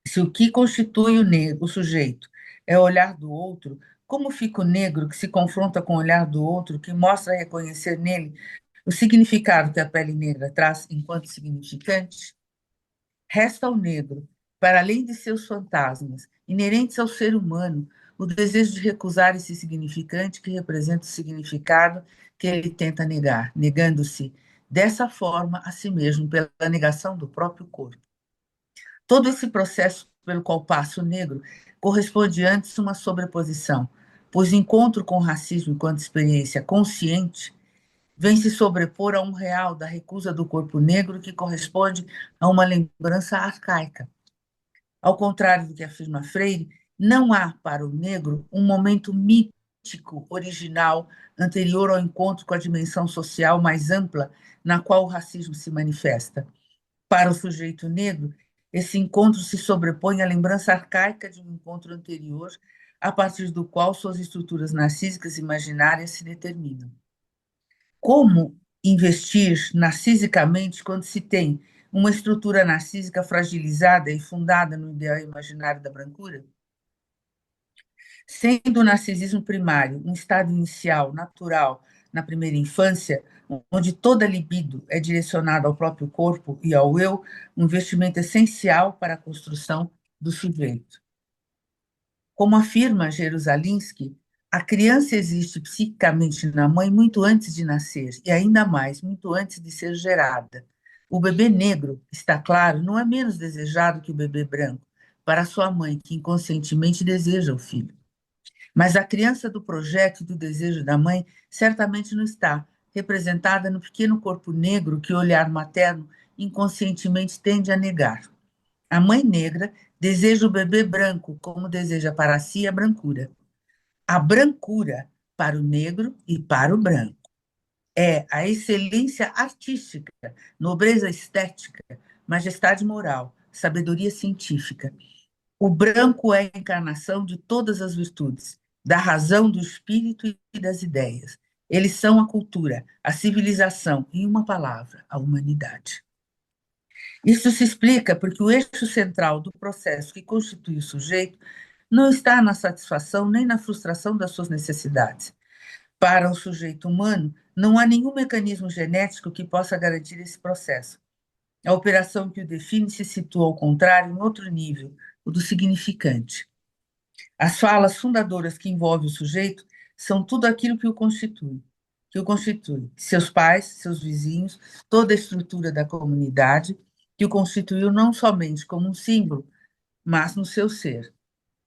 Se o que constitui o negro, o sujeito, é o olhar do outro, como fica o negro que se confronta com o olhar do outro, que mostra reconhecer nele o significado que a pele negra traz enquanto significante? Resta ao negro, para além de seus fantasmas, inerentes ao ser humano, o desejo de recusar esse significante que representa o significado que ele tenta negar, negando-se dessa forma a si mesmo pela negação do próprio corpo. Todo esse processo pelo qual passa o negro corresponde antes a uma sobreposição, pois o encontro com o racismo enquanto experiência consciente vem se sobrepor a um real da recusa do corpo negro que corresponde a uma lembrança arcaica. Ao contrário do que afirma Freire, não há para o negro um momento mítico, original, anterior ao encontro com a dimensão social mais ampla na qual o racismo se manifesta. Para o sujeito negro, esse encontro se sobrepõe à lembrança arcaica de um encontro anterior, a partir do qual suas estruturas narcísicas imaginárias se determinam. Como investir narcisicamente quando se tem uma estrutura narcísica fragilizada e fundada no ideal imaginário da brancura? Sendo o narcisismo primário um estado inicial, natural, na primeira infância, onde toda libido é direcionada ao próprio corpo e ao eu, um investimento essencial para a construção do sujeito. Como afirma Jerusalimsky, a criança existe psiquicamente na mãe muito antes de nascer, e ainda mais, muito antes de ser gerada. O bebê negro, está claro, não é menos desejado que o bebê branco, para sua mãe, que inconscientemente deseja o filho. Mas a criança do projeto e do desejo da mãe certamente não está representada no pequeno corpo negro que o olhar materno inconscientemente tende a negar. A mãe negra deseja o bebê branco, como deseja para si a brancura. A brancura para o negro e para o branco é a excelência artística, nobreza estética, majestade moral, sabedoria científica. O branco é a encarnação de todas as virtudes, da razão, do espírito e das ideias. Eles são a cultura, a civilização e, em uma palavra, a humanidade. Isso se explica porque o eixo central do processo que constitui o sujeito não está na satisfação nem na frustração das suas necessidades. Para o sujeito humano, não há nenhum mecanismo genético que possa garantir esse processo. A operação que o define se situa, ao contrário, em outro nível, o do significante. As falas fundadoras que envolvem o sujeito são tudo aquilo que o constitui, seus pais, seus vizinhos, toda a estrutura da comunidade, que o constituiu não somente como um símbolo, mas no seu ser.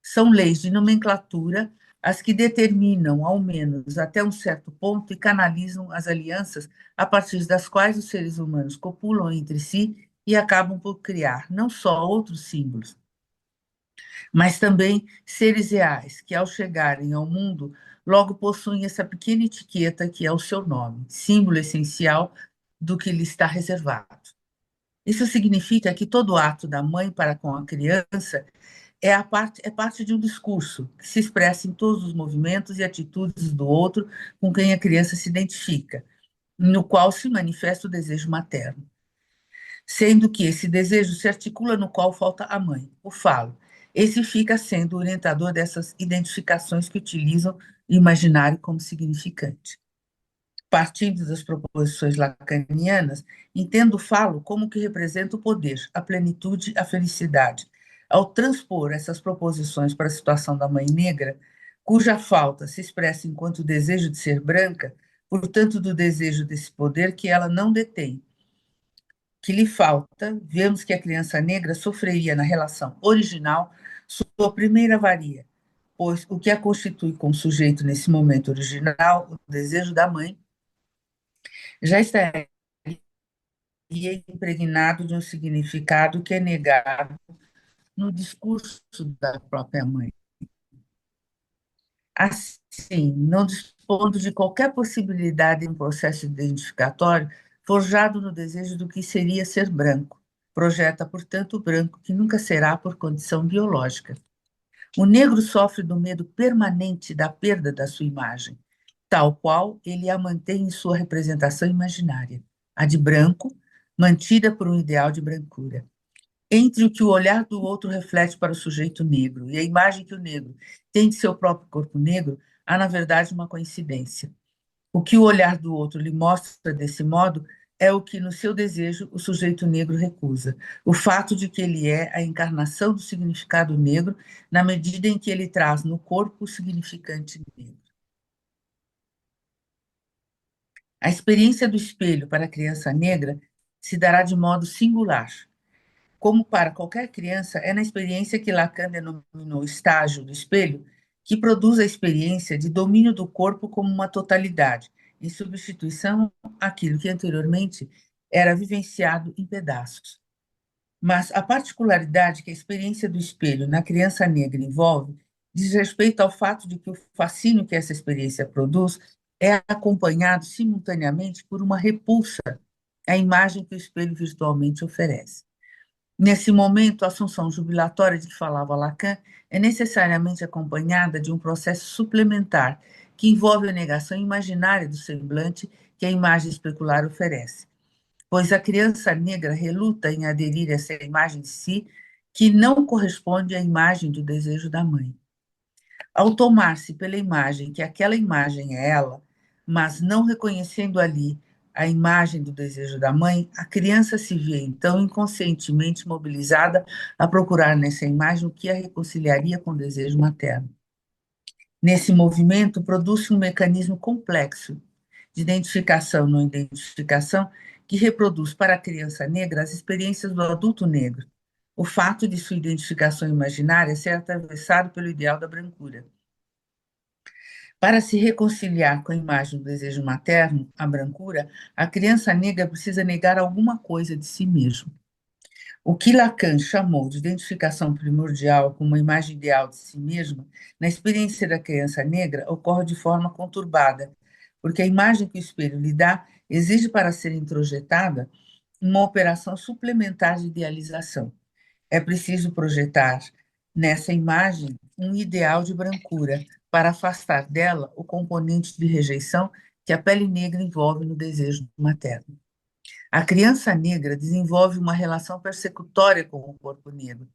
São leis de nomenclatura as que determinam, ao menos até um certo ponto, e canalizam as alianças a partir das quais os seres humanos copulam entre si e acabam por criar não só outros símbolos, mas também seres reais, que ao chegarem ao mundo, logo possuem essa pequena etiqueta que é o seu nome, símbolo essencial do que lhe está reservado. Isso significa que todo ato da mãe para com a criança é parte de um discurso que se expressa em todos os movimentos e atitudes do outro com quem a criança se identifica, no qual se manifesta o desejo materno. Sendo que esse desejo se articula no qual falta a mãe, o falo. Esse fica sendo o orientador dessas identificações que utilizam o imaginário como significante. Partindo das proposições lacanianas, entendo o falo como que representa o poder, a plenitude, a felicidade. Ao transpor essas proposições para a situação da mãe negra, cuja falta se expressa enquanto desejo de ser branca, portanto, do desejo desse poder que ela não detém, que lhe falta, vemos que a criança negra sofreria na relação original sua primeira avaria, pois o que a constitui como sujeito nesse momento original, o desejo da mãe, já estaria impregnado de um significado que é negado no discurso da própria mãe. Assim, não dispondo de qualquer possibilidade em processo identificatório, forjado no desejo do que seria ser branco, projeta, portanto, o branco que nunca será por condição biológica. O negro sofre do medo permanente da perda da sua imagem, tal qual ele a mantém em sua representação imaginária, a de branco, mantida por um ideal de brancura. Entre o que o olhar do outro reflete para o sujeito negro e a imagem que o negro tem de seu próprio corpo negro, há, na verdade, uma coincidência. O que o olhar do outro lhe mostra desse modo é o que, no seu desejo, o sujeito negro recusa: o fato de que ele é a encarnação do significado negro, na medida em que ele traz no corpo o significante negro. A experiência do espelho para a criança negra se dará de modo singular. Como para qualquer criança, é na experiência que Lacan denominou estágio do espelho que produz a experiência de domínio do corpo como uma totalidade, em substituição àquilo que anteriormente era vivenciado em pedaços. Mas a particularidade que a experiência do espelho na criança negra envolve diz respeito ao fato de que o fascínio que essa experiência produz é acompanhado simultaneamente por uma repulsa à imagem que o espelho virtualmente oferece. Nesse momento, a assunção jubilatória de que falava Lacan é necessariamente acompanhada de um processo suplementar que envolve a negação imaginária do semblante que a imagem especular oferece, pois a criança negra reluta em aderir a essa imagem de si que não corresponde à imagem do desejo da mãe. Ao tomar-se pela imagem que aquela imagem é ela, mas não reconhecendo ali a imagem do desejo da mãe, a criança se vê então inconscientemente mobilizada a procurar nessa imagem o que a reconciliaria com o desejo materno. Nesse movimento, produz-se um mecanismo complexo de identificação não identificação que reproduz para a criança negra as experiências do adulto negro, o fato de sua identificação imaginária ser atravessado pelo ideal da brancura. Para se reconciliar com a imagem do desejo materno, a brancura, a criança negra precisa negar alguma coisa de si mesma. O que Lacan chamou de identificação primordial com uma imagem ideal de si mesma, na experiência da criança negra, ocorre de forma conturbada, porque a imagem que o espelho lhe dá exige, para ser introjetada, uma operação suplementar de idealização. É preciso projetar nessa imagem um ideal de brancura para afastar dela o componente de rejeição que a pele negra envolve no desejo materno. A criança negra desenvolve uma relação persecutória com o corpo negro.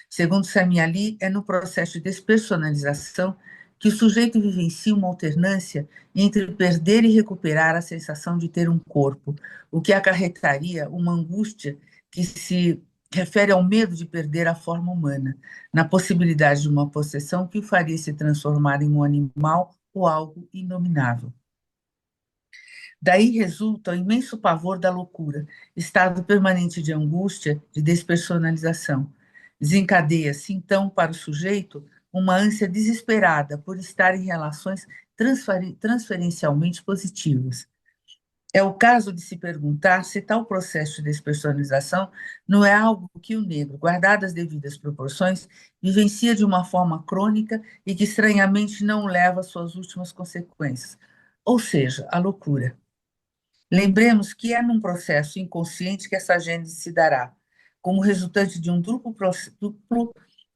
Segundo Sami Ali, é no processo de despersonalização que o sujeito vivencia uma alternância entre perder e recuperar a sensação de ter um corpo, o que acarretaria uma angústia que se refere ao medo de perder a forma humana, na possibilidade de uma possessão que o faria se transformar em um animal ou algo inominável. Daí resulta o imenso pavor da loucura, estado permanente de angústia, de despersonalização. Desencadeia-se, então, para o sujeito, uma ânsia desesperada por estar em relações transferencialmente positivas. É o caso de se perguntar se tal processo de despersonalização não é algo que o negro, guardadas as devidas proporções, vivencia de uma forma crônica e que estranhamente não leva às suas últimas consequências, ou seja, a loucura. Lembremos que é num processo inconsciente que essa gênese se dará, como resultante de um duplo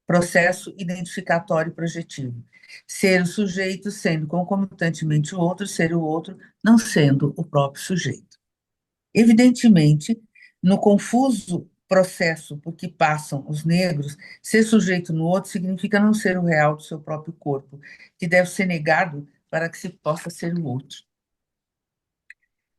processo identificatório e projetivo. Ser o sujeito sendo concomitantemente o outro, ser o outro não sendo o próprio sujeito. Evidentemente, no confuso processo por que passam os negros, ser sujeito no outro significa não ser o real do seu próprio corpo, que deve ser negado para que se possa ser o outro.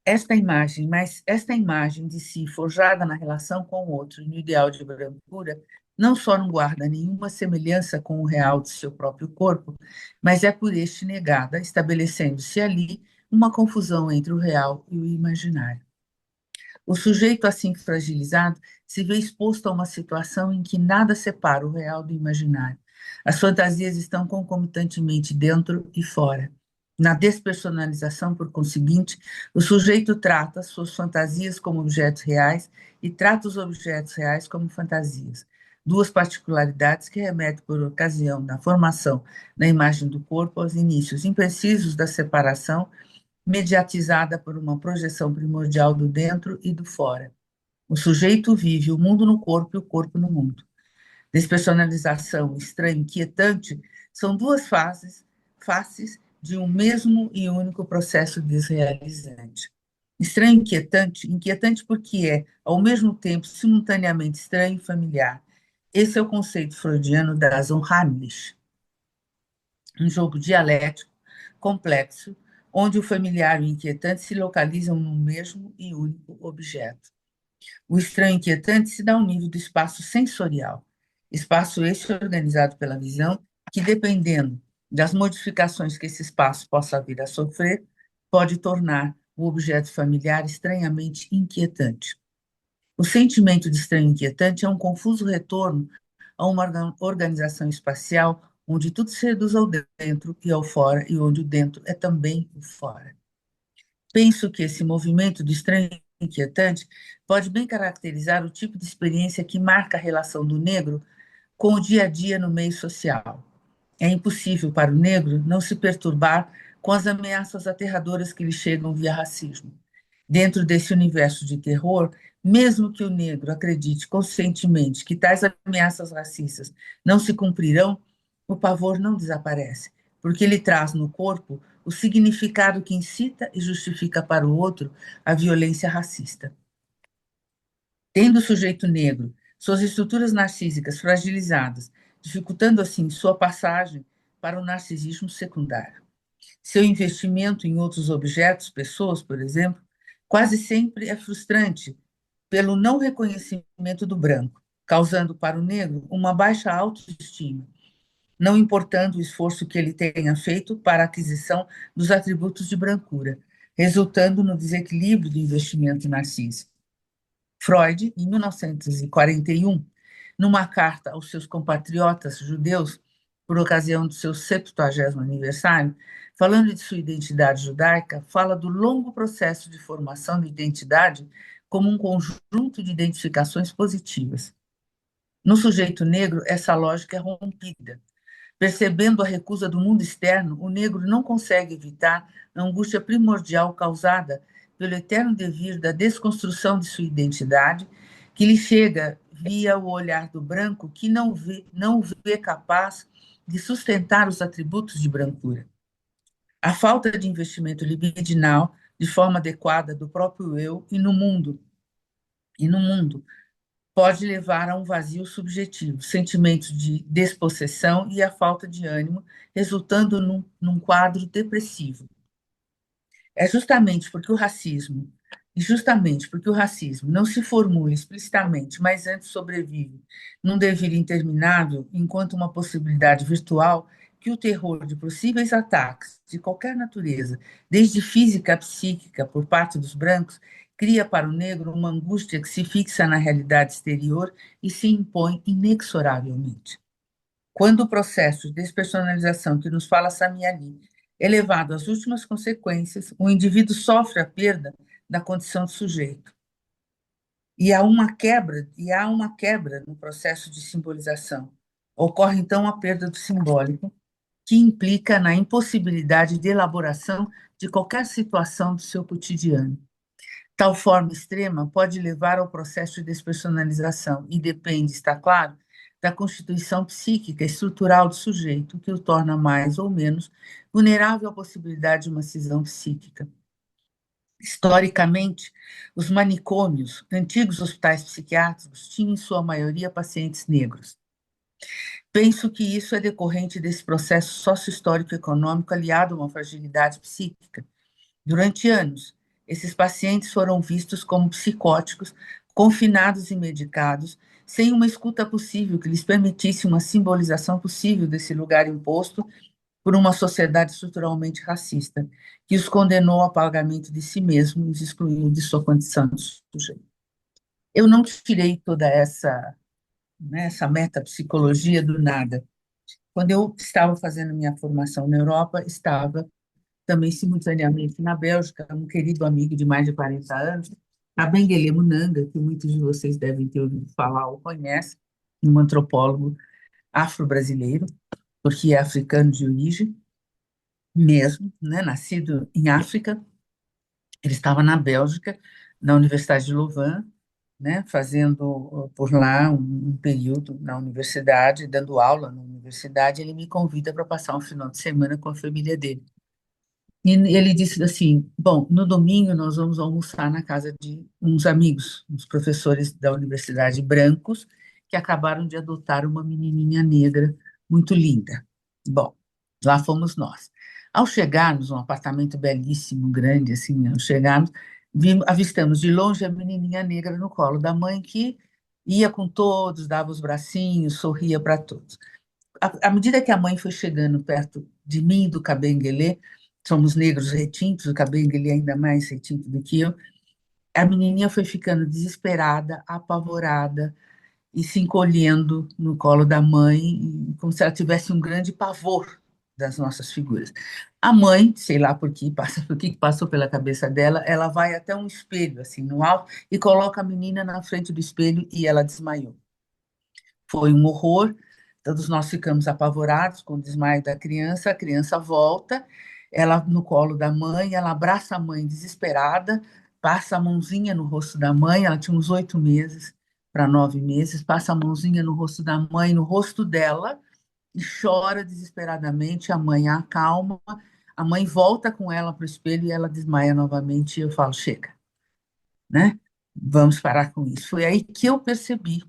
Esta imagem de si forjada na relação com o outro e no ideal de brancura, não só não guarda nenhuma semelhança com o real de seu próprio corpo, mas é por este negada, estabelecendo-se ali uma confusão entre o real e o imaginário. O sujeito assim fragilizado se vê exposto a uma situação em que nada separa o real do imaginário. As fantasias estão concomitantemente dentro e fora. Na despersonalização, por conseguinte, o sujeito trata suas fantasias como objetos reais e trata os objetos reais como fantasias. Duas particularidades que remetem, por ocasião da formação da imagem do corpo, aos inícios imprecisos da separação, mediatizada por uma projeção primordial do dentro e do fora. O sujeito vive o mundo no corpo e o corpo no mundo. Despersonalização, estranho, inquietante, são duas faces de um mesmo e único processo desrealizante. Estranho, inquietante porque é, ao mesmo tempo, simultaneamente estranho e familiar. Esse é o conceito freudiano das unheimlich, um jogo dialético complexo, onde o familiar e o inquietante se localizam no mesmo e único objeto. O estranho inquietante se dá ao nível do espaço sensorial, espaço este organizado pela visão, que, dependendo das modificações que esse espaço possa vir a sofrer, pode tornar o objeto familiar estranhamente inquietante. O sentimento de estranho inquietante é um confuso retorno a uma organização espacial onde tudo se reduz ao dentro e ao fora, e onde o dentro é também o fora. Penso que esse movimento do estranho inquietante pode bem caracterizar o tipo de experiência que marca a relação do negro com o dia a dia no meio social. É impossível para o negro não se perturbar com as ameaças aterradoras que lhe chegam via racismo. Dentro desse universo de terror, mesmo que o negro acredite conscientemente que tais ameaças racistas não se cumprirão, o pavor não desaparece, porque ele traz no corpo o significado que incita e justifica para o outro a violência racista. Tendo o sujeito negro suas estruturas narcísicas fragilizadas, dificultando assim sua passagem para o narcisismo secundário. Seu investimento em outros objetos, pessoas, por exemplo, quase sempre é frustrante pelo não reconhecimento do branco, causando para o negro uma baixa autoestima, não importando o esforço que ele tenha feito para a aquisição dos atributos de brancura, resultando no desequilíbrio do investimento narcísico. Freud, em 1941, numa carta aos seus compatriotas judeus, por ocasião do seu 70º aniversário, falando de sua identidade judaica, fala do longo processo de formação de identidade como um conjunto de identificações positivas. No sujeito negro, essa lógica é rompida. Percebendo a recusa do mundo externo, o negro não consegue evitar a angústia primordial causada pelo eterno devir da desconstrução de sua identidade, que lhe chega via o olhar do branco, que não o vê capaz de sustentar os atributos de brancura. A falta de investimento libidinal, de forma adequada, do próprio eu e no mundo, pode levar a um vazio subjetivo, sentimentos de despossessão e a falta de ânimo, resultando num quadro depressivo. É justamente porque o racismo não se formula explicitamente, mas antes sobrevive num devir interminável, enquanto uma possibilidade virtual, que o terror de possíveis ataques de qualquer natureza, desde física a psíquica, por parte dos brancos, cria para o negro uma angústia que se fixa na realidade exterior e se impõe inexoravelmente. Quando o processo de despersonalização que nos fala Samiani é levado às últimas consequências, o indivíduo sofre a perda da condição de sujeito. E há uma quebra no processo de simbolização. Ocorre, então, a perda do simbólico, que implica na impossibilidade de elaboração de qualquer situação do seu cotidiano. Tal forma extrema pode levar ao processo de despersonalização e depende, está claro, da constituição psíquica estrutural do sujeito, que o torna mais ou menos vulnerável à possibilidade de uma cisão psíquica. Historicamente, os manicômios, antigos hospitais psiquiátricos, tinham em sua maioria pacientes negros. Penso que isso é decorrente desse processo sócio-histórico-econômico aliado a uma fragilidade psíquica. Durante anos, esses pacientes foram vistos como psicóticos, confinados e medicados, sem uma escuta possível que lhes permitisse uma simbolização possível desse lugar imposto por uma sociedade estruturalmente racista, que os condenou ao pagamento de si mesmo e os excluiu de sua condição de sujeito. Eu não tirei toda essa metapsicologia do nada. Quando eu estava fazendo minha formação na Europa, estava também simultaneamente na Bélgica, um querido amigo de mais de 40 anos, Kabengele Munanga, que muitos de vocês devem ter ouvido falar ou conhecem, um antropólogo afro-brasileiro, porque é africano de origem, mesmo, né, nascido em África. Ele estava na Bélgica, na Universidade de Louvain, né, fazendo por lá um período na universidade, dando aula na universidade. Ele me convida para passar um final de semana com a família dele. E ele disse assim: bom, no domingo nós vamos almoçar na casa de uns amigos, uns professores da universidade brancos, que acabaram de adotar uma menininha negra muito linda. Bom, lá fomos nós. Ao chegarmos, um apartamento belíssimo, grande, assim, ao chegarmos, avistamos de longe a menininha negra no colo da mãe que ia com todos, dava os bracinhos, sorria para todos. À medida que a mãe foi chegando perto de mim e do Cabenguelê, somos negros retintos, o Cabenguelê ainda mais retinto do que eu, a menininha foi ficando desesperada, apavorada e se encolhendo no colo da mãe, como se ela tivesse um grande pavor das nossas figuras. A mãe, sei lá por que passou pela cabeça dela, ela vai até um espelho assim no alto e coloca a menina na frente do espelho e ela desmaiou. Foi um horror, todos nós ficamos apavorados com o desmaio da criança. A criança volta, ela no colo da mãe, ela abraça a mãe desesperada, passa a mãozinha no rosto da mãe, ela tinha uns 8 meses para 9 meses, passa a mãozinha no rosto da mãe, no rosto dela, e chora desesperadamente. A mãe a acalma, a mãe volta com ela para o espelho e ela desmaia novamente. E eu falo: chega, né? Vamos parar com isso. Foi aí que eu percebi,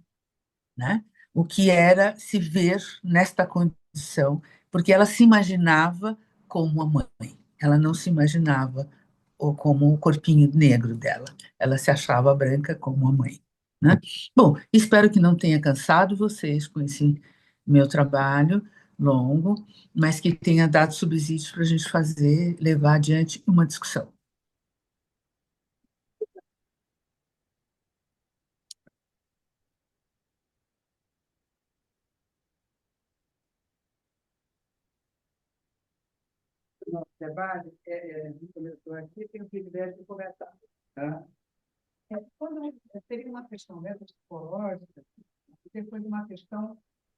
né? O que era se ver nesta condição, porque ela se imaginava como a mãe, ela não se imaginava ou como o corpinho negro dela, ela se achava branca como a mãe, né? Bom, espero que não tenha cansado vocês com esse meu trabalho longo, mas que tenha dado subsídios para a gente fazer, levar adiante uma discussão. O nosso debate, começou aqui, tem o privilégio de começar. Tá? Seria uma questão mesmo psicológica, e depois uma questão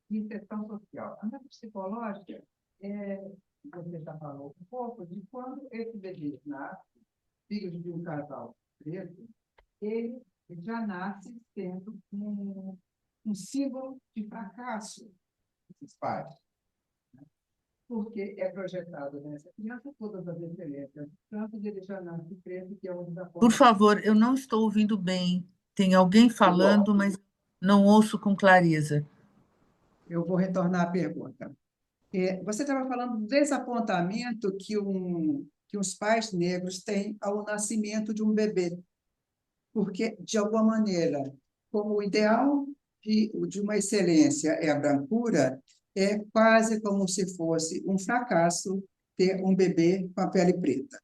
de inserção social. A meta psicológica, você já falou um pouco de quando esse bebê nasce, filho de um casal preto, ele já nasce sendo um símbolo de fracasso desses pais, porque é projetado nessa criança todas as excelências, tanto de ele já nasce preto, que é onde da Por forma. favor, eu não estou ouvindo bem. Tem alguém falando, mas não ouço com clareza. Eu vou retornar à pergunta. Você estava falando do desapontamento que os pais negros têm ao nascimento de um bebê, porque, de alguma maneira, como o ideal de uma excelência é a brancura, é quase como se fosse um fracasso ter um bebê com a pele preta.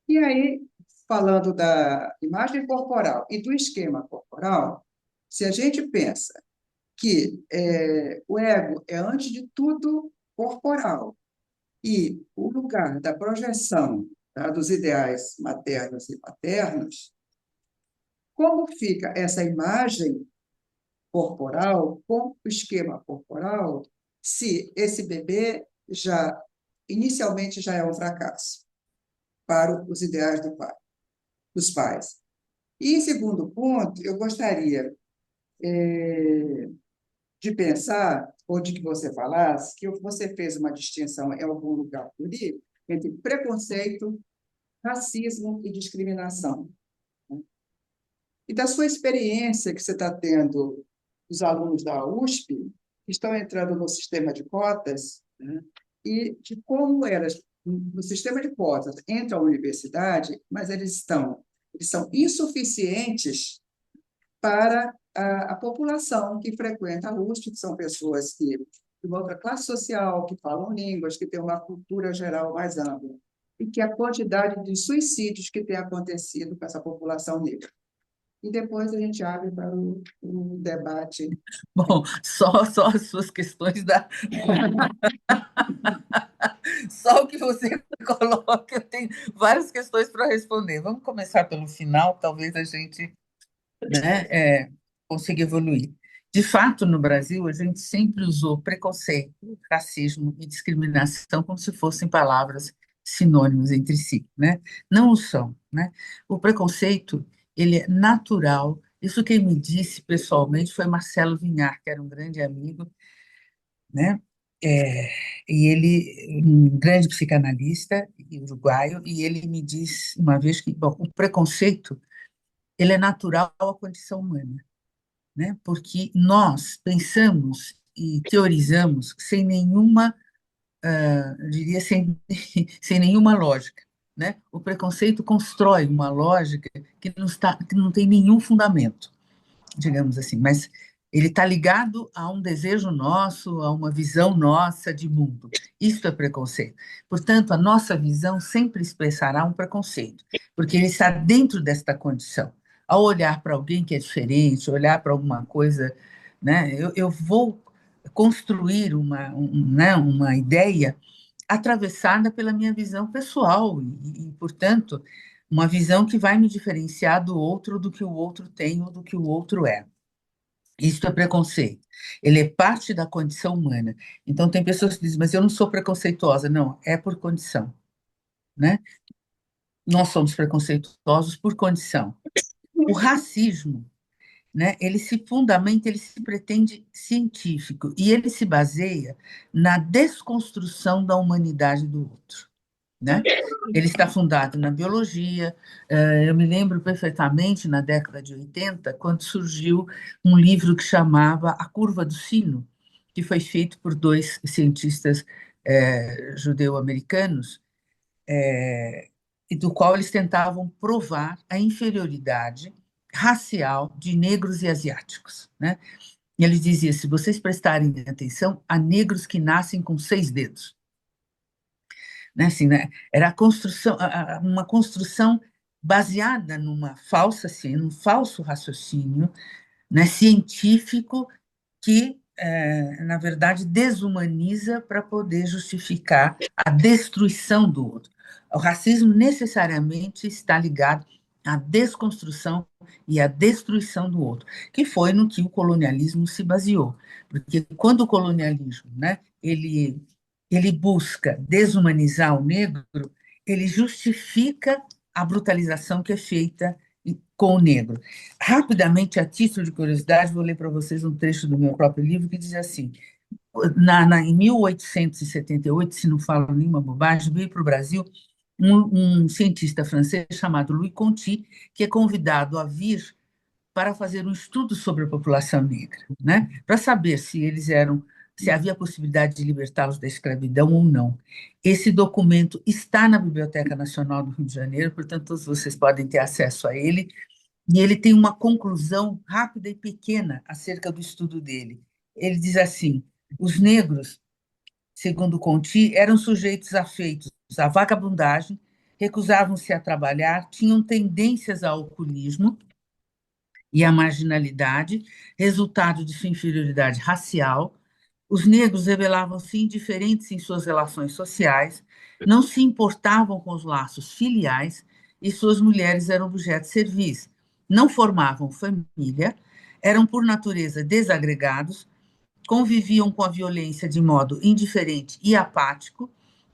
E aí, falando da imagem corporal e do esquema corporal, se a gente pensa que o ego é, antes de tudo, corporal, e o lugar da projeção, tá, dos ideais maternos e paternos, como fica essa imagem corporal com o esquema corporal se esse bebê já, inicialmente, já é um fracasso para os ideais dos pais? E, em segundo ponto, eu gostaria de pensar, ou de que você falasse, que você fez uma distinção em algum lugar por aí, entre preconceito, racismo e discriminação. E da sua experiência que você está tendo, os alunos da USP, que estão entrando no sistema de cotas, né? E de como elas, no sistema de cotas, entram à universidade, mas eles são insuficientes para a população que frequenta a USP, que são pessoas de uma outra classe social, que falam línguas, que têm uma cultura geral mais ampla, e que a quantidade de suicídios que tem acontecido com essa população negra. E depois a gente abre para o debate. Bom, só as suas questões da. Só o que você coloca, eu tenho várias questões para responder. Vamos começar pelo final, talvez a gente, né, consiga evoluir. De fato, no Brasil, a gente sempre usou preconceito, racismo e discriminação como se fossem palavras sinônimas entre si, né? Não o são, né? O preconceito, ele é natural. Isso quem me disse pessoalmente foi Marcelo Vinhar, que era um grande amigo, né? É, e ele, um grande psicanalista uruguaio, e ele me disse uma vez que, bom, o preconceito, ele é natural à condição humana, né? Porque nós pensamos e teorizamos sem nenhuma eu diria, sem nenhuma lógica, né? O preconceito constrói uma lógica que não tem nenhum fundamento, digamos assim, mas ele está ligado a um desejo nosso, a uma visão nossa de mundo. Isso é preconceito. Portanto, a nossa visão sempre expressará um preconceito, porque ele está dentro desta condição. Ao olhar para alguém que é diferente, olhar para alguma coisa, né, eu vou construir né, uma ideia atravessada pela minha visão pessoal portanto, uma visão que vai me diferenciar do outro, do que o outro tem ou do que o outro é. Isso é preconceito. Ele é parte da condição humana. Então, tem pessoas que dizem, mas eu não sou preconceituosa. Não, é por condição, né? Nós somos preconceituosos por condição. O racismo, né, ele se fundamenta, ele se pretende científico, e ele se baseia na desconstrução da humanidade do outro, né? Ele está fundado na biologia. Eu me lembro perfeitamente, na década de 80, quando surgiu um livro que chamava A Curva do Sino, que foi feito por dois cientistas judeu-americanos, e do qual eles tentavam provar a inferioridade racial de negros e asiáticos, né? E eles diziam, se vocês prestarem atenção, há negros que nascem com 6 dedos, né? Assim, né? Era a construção, uma construção baseada numa falsa ciência, num falso raciocínio, né, científico que, na verdade, desumaniza para poder justificar a destruição do outro. O racismo necessariamente está ligado à desconstrução e à destruição do outro, que foi no que o colonialismo se baseou. Porque quando o colonialismo, né, ele busca desumanizar o negro, ele justifica a brutalização que é feita com o negro. Rapidamente, a título de curiosidade, vou ler para vocês um trecho do meu próprio livro que diz assim: em 1878, se não falo nenhuma bobagem, veio para o Brasil um cientista francês chamado Louis Conti, que é convidado a vir para fazer um estudo sobre a população negra, né? Para saber se havia possibilidade de libertá-los da escravidão ou não. Esse documento está na Biblioteca Nacional do Rio de Janeiro, portanto, todos vocês podem ter acesso a ele, e ele tem uma conclusão rápida e pequena acerca do estudo dele. Ele diz assim: os negros, segundo Conti, eram sujeitos afeitos à vagabundagem, recusavam-se a trabalhar, tinham tendências ao alcoolismo e à marginalidade, resultado de sua inferioridade racial. Os negros revelavam-se indiferentes em suas relações sociais, não se importavam com os laços filiais e suas mulheres eram objetos servis. Não formavam família, eram por natureza desagregados, conviviam com a violência de modo indiferente e apático,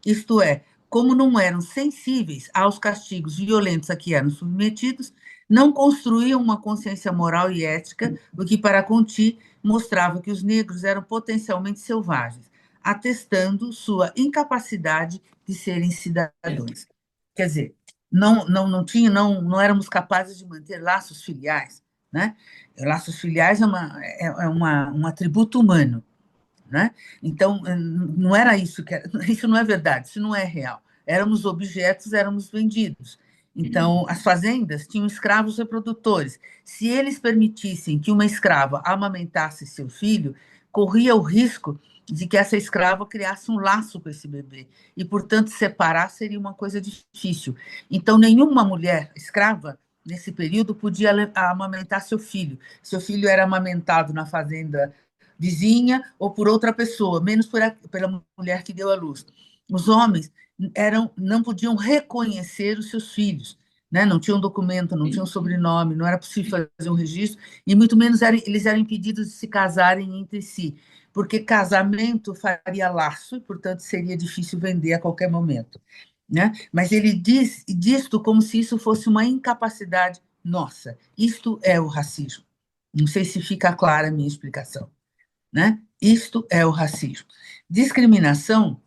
isto é, como não eram sensíveis aos castigos violentos a que eram submetidos, não construíam uma consciência moral e ética, o que para Conti mostrava que os negros eram potencialmente selvagens, atestando sua incapacidade de serem cidadãos. Quer dizer, não éramos capazes de manter laços filiais, né? Laços filiais um atributo humano, né? Então, não era isso isso não é verdade, isso não é real. Éramos objetos, éramos vendidos. Então, as fazendas tinham escravos reprodutores. Se eles permitissem que uma escrava amamentasse seu filho, corria o risco de que essa escrava criasse um laço com esse bebê. E, portanto, separar seria uma coisa difícil. Então, nenhuma mulher escrava, nesse período, podia amamentar seu filho. Seu filho era amamentado na fazenda vizinha ou por outra pessoa, menos pela mulher que deu à luz. Os homens não podiam reconhecer os seus filhos, né? Não tinham documento, não tinham sobrenome, não era possível fazer um registro, e muito menos eles eram impedidos de se casarem entre si, porque casamento faria laço e, portanto, seria difícil vender a qualquer momento, né? Mas ele diz disto como se isso fosse uma incapacidade nossa. Isto é o racismo. Não sei se fica clara a minha explicação, né? Isto é o racismo. Discriminação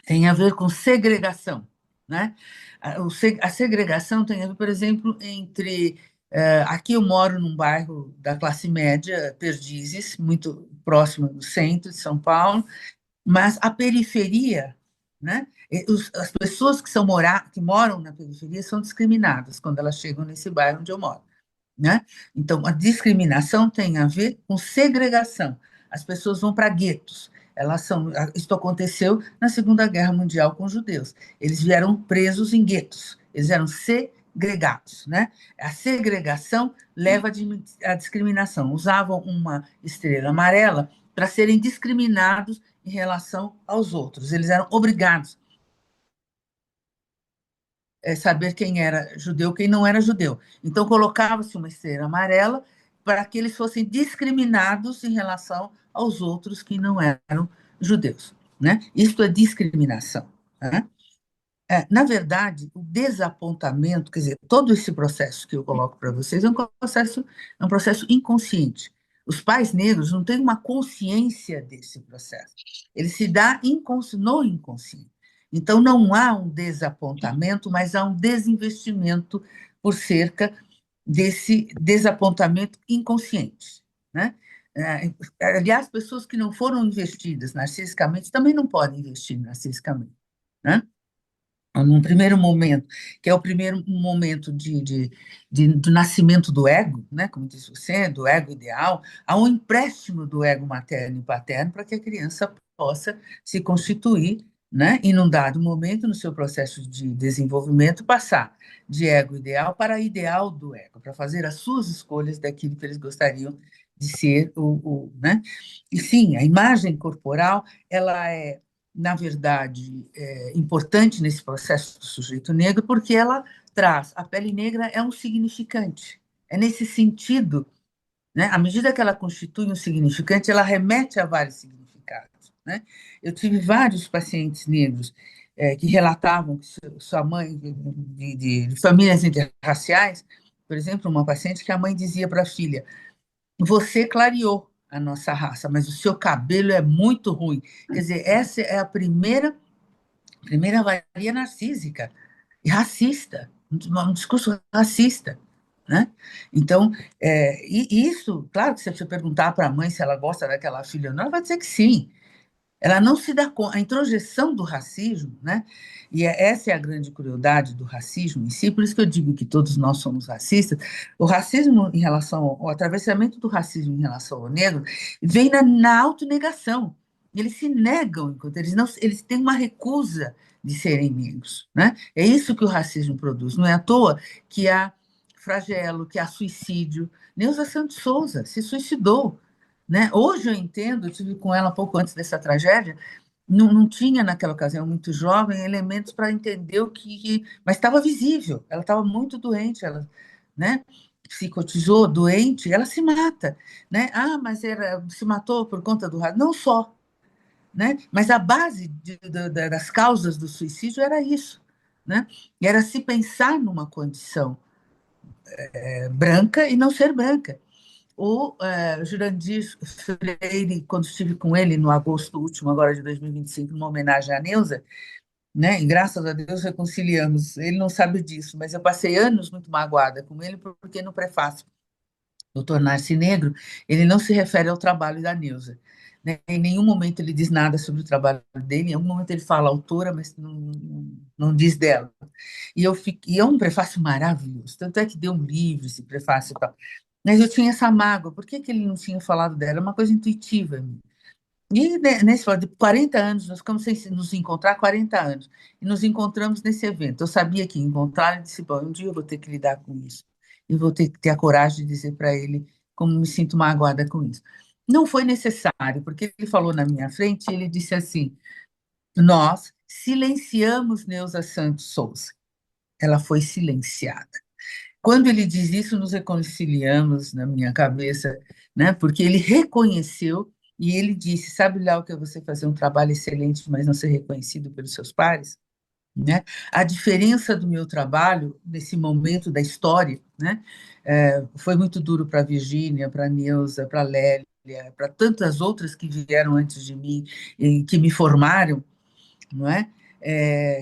tem a ver com segregação, né? A segregação tem a ver, por exemplo, entre aqui eu moro num bairro da classe média, Perdizes, muito próximo do centro de São Paulo, mas a periferia, né? As pessoas que moram na periferia são discriminadas quando elas chegam nesse bairro onde eu moro, né? Então, a discriminação tem a ver com segregação. As pessoas vão para guetos. Isso aconteceu na Segunda Guerra Mundial com os judeus. Eles vieram presos em guetos. Eles eram segregados, né? A segregação leva à discriminação. Usavam uma estrela amarela para serem discriminados em relação aos outros. Eles eram obrigados saber quem era judeu, quem não era judeu. Então, colocava-se uma estrela amarela para que eles fossem discriminados em relação aos outros que não eram judeus, né? Isto é discriminação, né? Na verdade, o desapontamento, quer dizer, todo esse processo que eu coloco para vocês é um processo inconsciente. Os pais negros não têm uma consciência desse processo. Ele se dá no inconsciente. Então, não há um desapontamento, mas há um desinvestimento por cerca desse desapontamento inconsciente, né? Aliás, pessoas que não foram investidas narcisicamente também não podem investir narcisicamente, né? Num primeiro momento, que é o primeiro momento do nascimento do ego, né, como disse você, do ego ideal, há um empréstimo do ego materno e paterno para que a criança possa se constituir, né, e num dado momento, no seu processo de desenvolvimento, passar de ego ideal para ideal do ego, para fazer as suas escolhas daquilo que eles gostariam de ser, né? E sim, a imagem corporal, ela é na verdade, importante nesse processo do sujeito negro, porque ela traz, a pele negra é um significante. É nesse sentido, né? À medida que ela constitui um significante, ela remete a vários significados, né? Eu tive vários pacientes negros que relatavam que sua mãe, de famílias interraciais, por exemplo, uma paciente que a mãe dizia para a filha: você clareou a nossa raça, mas o seu cabelo é muito ruim. Quer dizer, essa é a primeira avaria narcísica e racista, um discurso racista, né? Então, e isso, claro que se você perguntar para a mãe se ela gosta daquela filha ou não, ela vai dizer que sim. Ela não se dá conta, a introjeção do racismo, né? E essa é a grande crueldade do racismo em si, por isso que eu digo que todos nós somos racistas. O racismo em relação o atravessamento do racismo em relação ao negro vem na autonegação. Eles se negam enquanto eles têm uma recusa de serem negros, né? É isso que o racismo produz. Não é à toa que há flagelo, que há suicídio. Neuza Santos Souza se suicidou, né? Hoje eu entendo, eu tive com ela pouco antes dessa tragédia, não tinha naquela ocasião, muito jovem, elementos para entender o que. Mas estava visível, ela estava muito doente, ela, né? Psicotizou, doente, ela se mata, né? Ah, mas se matou por conta do racismo. Não só, né? Mas a base das causas do suicídio era isso, né? E era se pensar numa condição branca e não ser branca. O Jurandir Freire, quando estive com ele no agosto último, agora de 2025, numa homenagem à Neuza, né? E graças a Deus reconciliamos. Ele não sabe disso, mas eu passei anos muito magoada com ele, porque no prefácio do Tornar-se Negro, ele não se refere ao trabalho da Neuza. Né? Em nenhum momento ele diz nada sobre o trabalho dele, em algum momento ele fala autora, mas não diz dela. E é um prefácio maravilhoso, tanto é que deu um livro esse prefácio e tal. Mas eu tinha essa mágoa, por que ele não tinha falado dela? É uma coisa intuitiva. E nesse de 40 anos, nós ficamos sem nos encontrar 40 anos, e nos encontramos nesse evento. Eu sabia que ia encontrar, e disse: bom, um dia eu vou ter que lidar com isso, e vou ter que ter a coragem de dizer para ele como me sinto magoada com isso. Não foi necessário, porque ele falou na minha frente, ele disse assim: nós silenciamos Neuza Santos Souza. Ela foi silenciada. Quando ele diz isso, nos reconciliamos na minha cabeça, né? Porque ele reconheceu e ele disse: sabe lá o que é você fazer um trabalho excelente, mas não ser reconhecido pelos seus pares? Né? A diferença do meu trabalho nesse momento da história, né? Foi muito duro para a Virgínia, para a Neuza, para a Lélia, para tantas outras que vieram antes de mim e que me formaram, não é?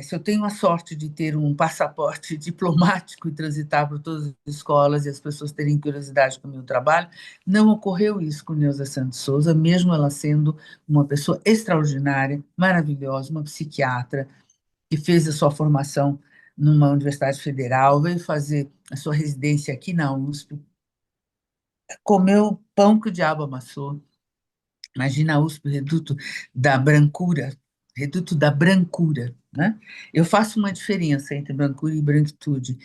Se eu tenho a sorte de ter um passaporte diplomático e transitar por todas as escolas e as pessoas terem curiosidade com o meu trabalho, não ocorreu isso com Neuza Santos Souza, mesmo ela sendo uma pessoa extraordinária, maravilhosa, uma psiquiatra, que fez a sua formação numa universidade federal, veio fazer a sua residência aqui na USP, comeu pão que o diabo amassou. Imagina a USP, reduto da brancura, né? Eu faço uma diferença entre brancura e branquitude,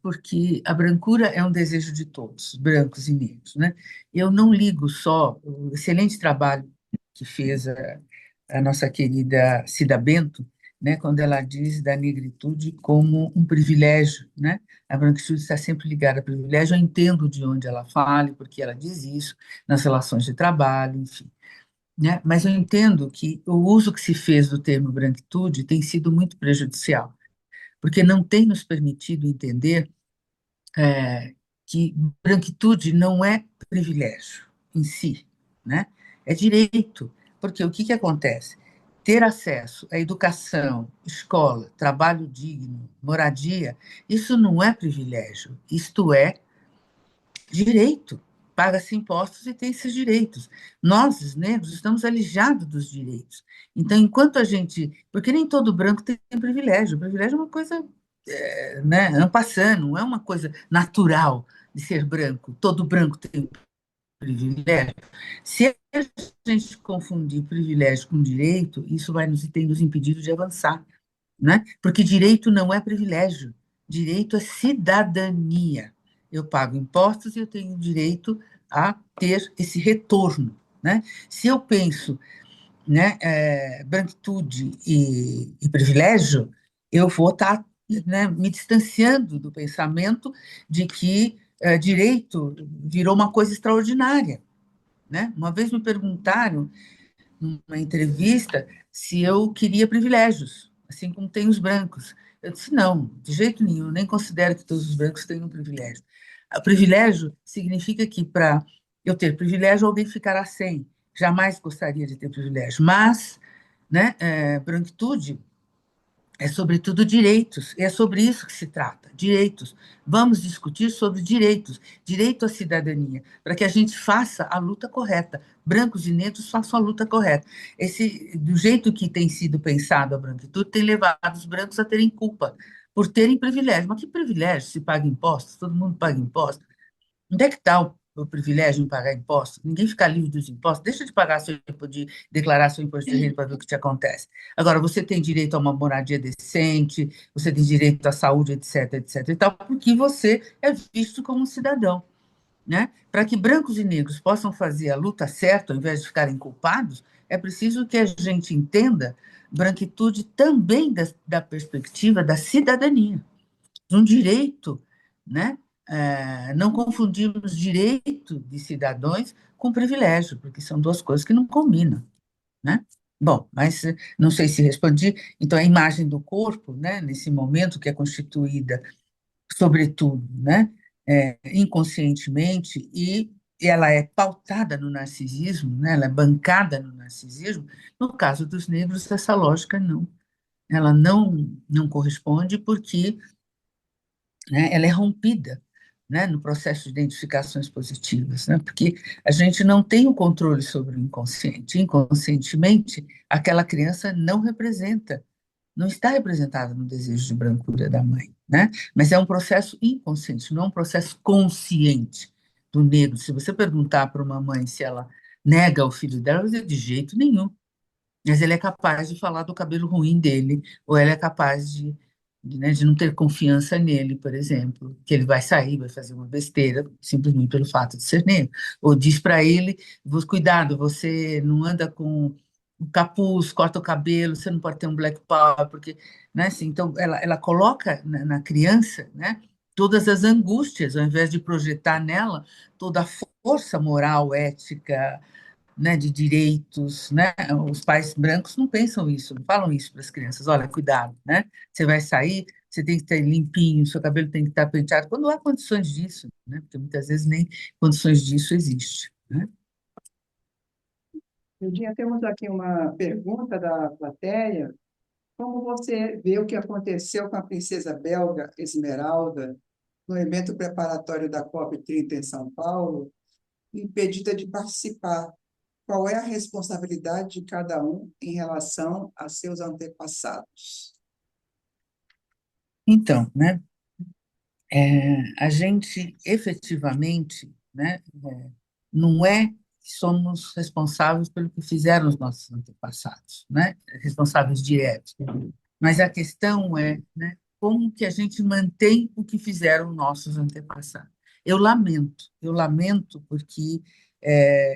porque a brancura é um desejo de todos, brancos e negros, né? Eu não ligo só o excelente trabalho que fez a nossa querida Cida Bento, né, quando ela diz da negritude como um privilégio, né? A branquitude está sempre ligada a privilégio. Eu entendo de onde ela fala, porque ela diz isso nas relações de trabalho, enfim, né? Mas eu entendo que o uso que se fez do termo branquitude tem sido muito prejudicial, porque não tem nos permitido entender que branquitude não é privilégio em si, né? É direito, porque o que que acontece? Ter acesso à educação, escola, trabalho digno, moradia, isso não é privilégio, isto é direito. Paga-se impostos e tem esses direitos. Nós, os negros, estamos alijados dos direitos. Então, enquanto a gente. Porque nem todo branco tem privilégio. O privilégio é uma coisa, né, en passant, não é uma coisa natural de ser branco. Todo branco tem privilégio. Se a gente confundir privilégio com direito, isso vai tem nos impedido de avançar, né? Porque direito não é privilégio, direito é cidadania. Eu pago impostos e eu tenho direito a ter esse retorno, né? Se eu penso, né, branquitude e privilégio, eu vou estar, né, me distanciando do pensamento de que direito virou uma coisa extraordinária, né? Uma vez me perguntaram numa entrevista se eu queria privilégios, assim como tem os brancos. Eu disse, não, de jeito nenhum, nem considero que todos os brancos tenham privilégio. O privilégio significa que, para eu ter privilégio, alguém ficará sem. Jamais gostaria de ter privilégio. Mas, né, branquitude é, sobretudo, direitos, e é sobre isso que se trata, direitos. Vamos discutir sobre direitos, direito à cidadania, para que a gente faça a luta correta, brancos e negros façam a luta correta. Do jeito que tem sido pensado a branquitude, tem levado os brancos a terem culpa, por terem privilégio. Mas que privilégio se paga impostos? Todo mundo paga impostos. Onde é que está o privilégio em pagar impostos? Ninguém fica livre dos impostos. Deixa de pagar seu imposto, de declarar seu imposto de renda para ver o que te acontece. Agora, você tem direito a uma moradia decente, você tem direito à saúde, etc, etc, e tal, porque você é visto como um cidadão, né? Para que brancos e negros possam fazer a luta certa, ao invés de ficarem culpados, é preciso que a gente entenda branquitude também da perspectiva da cidadania, de um direito, né? Não confundimos direito de cidadãos com privilégio, porque são duas coisas que não combinam, né? Bom, mas não sei se respondi. Então, a imagem do corpo, né, nesse momento que é constituída, sobretudo, né, inconscientemente, e ela é pautada no narcisismo, né, ela é bancada no narcisismo. No caso dos negros, essa lógica não, ela não corresponde, porque, né, ela é rompida, né, no processo de identificações positivas, né, porque a gente não tem o controle sobre o inconsciente. Inconscientemente, aquela criança não representa, não está representada no desejo de brancura da mãe, né, mas é um processo inconsciente, não é um processo consciente do negro. Se você perguntar para uma mãe se ela nega o filho dela, ela vai dizer de jeito nenhum, mas ele é capaz de falar do cabelo ruim dele, ou ela é capaz né, de não ter confiança nele, por exemplo, que ele vai sair, vai fazer uma besteira, simplesmente pelo fato de ser negro. Ou diz para ele, cuidado, você não anda com o capuz, corta o cabelo, você não pode ter um black power, porque, né, assim, então ela coloca na criança, né, todas as angústias, ao invés de projetar nela toda a força moral, ética, né, de direitos, né? Os pais brancos não pensam isso, não falam isso para as crianças. Olha, cuidado, né? Você vai sair, você tem que estar limpinho, seu cabelo tem que estar penteado, quando há condições disso, né? Porque muitas vezes nem condições disso existe, né? Temos aqui uma pergunta da plateia. Como você vê o que aconteceu com a princesa belga Esmeralda no evento preparatório da COP30 em São Paulo, impedida de participar? Qual é a responsabilidade de cada um em relação a seus antepassados? Então, né, a gente efetivamente, né, não é que somos responsáveis pelo que fizeram os nossos antepassados, né, responsáveis diretos, mas a questão é, né, como que a gente mantém o que fizeram nossos antepassados. Eu lamento porque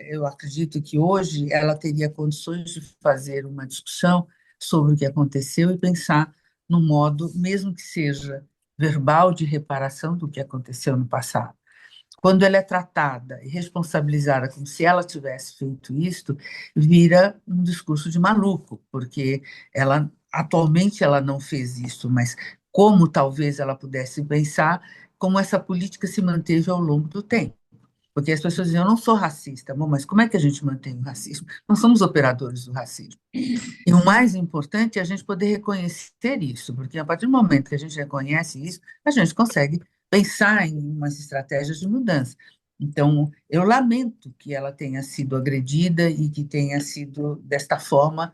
eu acredito que hoje ela teria condições de fazer uma discussão sobre o que aconteceu e pensar no modo, mesmo que seja verbal, de reparação do que aconteceu no passado. Quando ela é tratada e responsabilizada como se ela tivesse feito isto, vira um discurso de maluco, porque ela atualmente ela não fez isso, mas como talvez ela pudesse pensar como essa política se manteve ao longo do tempo. Porque as pessoas dizem, eu não sou racista. Bom, mas como é que a gente mantém o racismo? Nós somos operadores do racismo. E o mais importante é a gente poder reconhecer isso, porque a partir do momento que a gente reconhece isso, a gente consegue pensar em umas estratégias de mudança. Então, eu lamento que ela tenha sido agredida e que tenha sido desta forma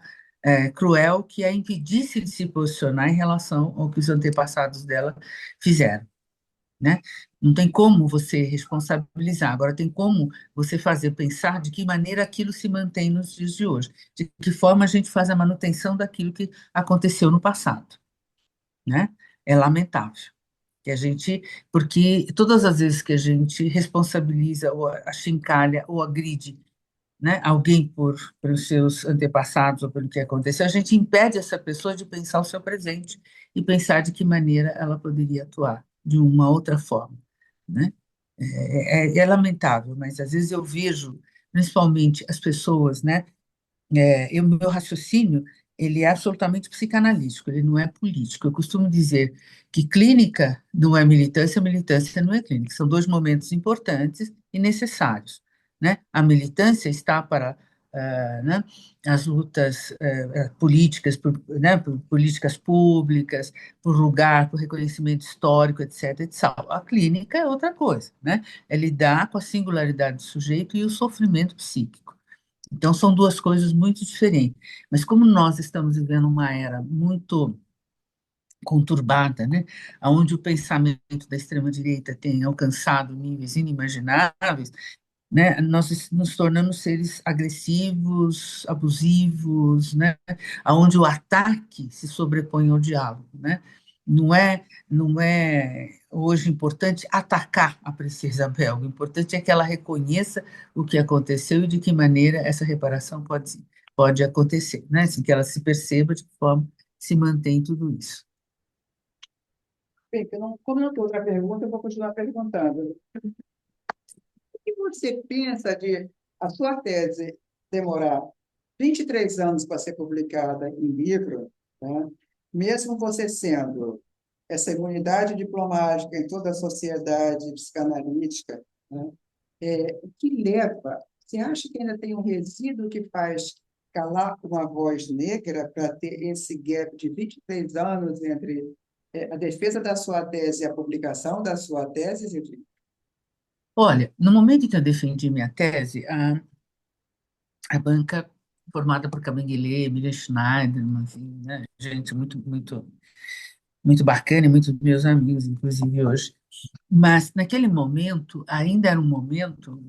cruel, que a impedisse de se posicionar em relação ao que os antepassados dela fizeram, né? Não tem como você responsabilizar, agora tem como você fazer pensar de que maneira aquilo se mantém nos dias de hoje, de que forma a gente faz a manutenção daquilo que aconteceu no passado, né? É lamentável que a gente, porque todas as vezes que a gente responsabiliza ou achincalha ou agride, né, alguém pelos seus antepassados ou pelo que aconteceu, a gente impede essa pessoa de pensar o seu presente e pensar de que maneira ela poderia atuar de uma outra forma, né? É lamentável, mas às vezes eu vejo, principalmente as pessoas, né? O meu raciocínio, ele é absolutamente psicanalítico, ele não é político. Eu costumo dizer que clínica não é militância, militância não é clínica. São dois momentos importantes e necessários, né? A militância está para né, as lutas políticas, né, por políticas públicas, por lugar, por reconhecimento histórico, etc, etc. A clínica é outra coisa, né? É lidar com a singularidade do sujeito e o sofrimento psíquico. Então, são duas coisas muito diferentes. Mas como nós estamos vivendo uma era muito conturbada, né, onde o pensamento da extrema-direita tem alcançado níveis inimagináveis, né, nós nos tornamos seres agressivos, abusivos, né, onde o ataque se sobrepõe ao diálogo, né? Não é hoje importante atacar a princesa belga, o importante é que ela reconheça o que aconteceu e de que maneira essa reparação pode acontecer, né? Assim, que ela se perceba de que forma se mantém tudo isso. Bem, como não tem outra pergunta, eu vou continuar perguntando. O que você pensa de a sua tese demorar 23 anos para ser publicada em livro, né? Mesmo você sendo essa imunidade diplomática em toda a sociedade psicanalítica, né? O que leva? Você acha que ainda tem um resíduo que faz calar uma voz negra para ter esse gap de 23 anos entre a defesa da sua tese e a publicação da sua tese, Gildi? Olha, no momento em que eu defendi minha tese, a banca formada por Cabanguilé, Miriam Schneider, enfim, né, gente muito bacana, e muitos meus amigos, inclusive hoje. Mas naquele momento, ainda era um momento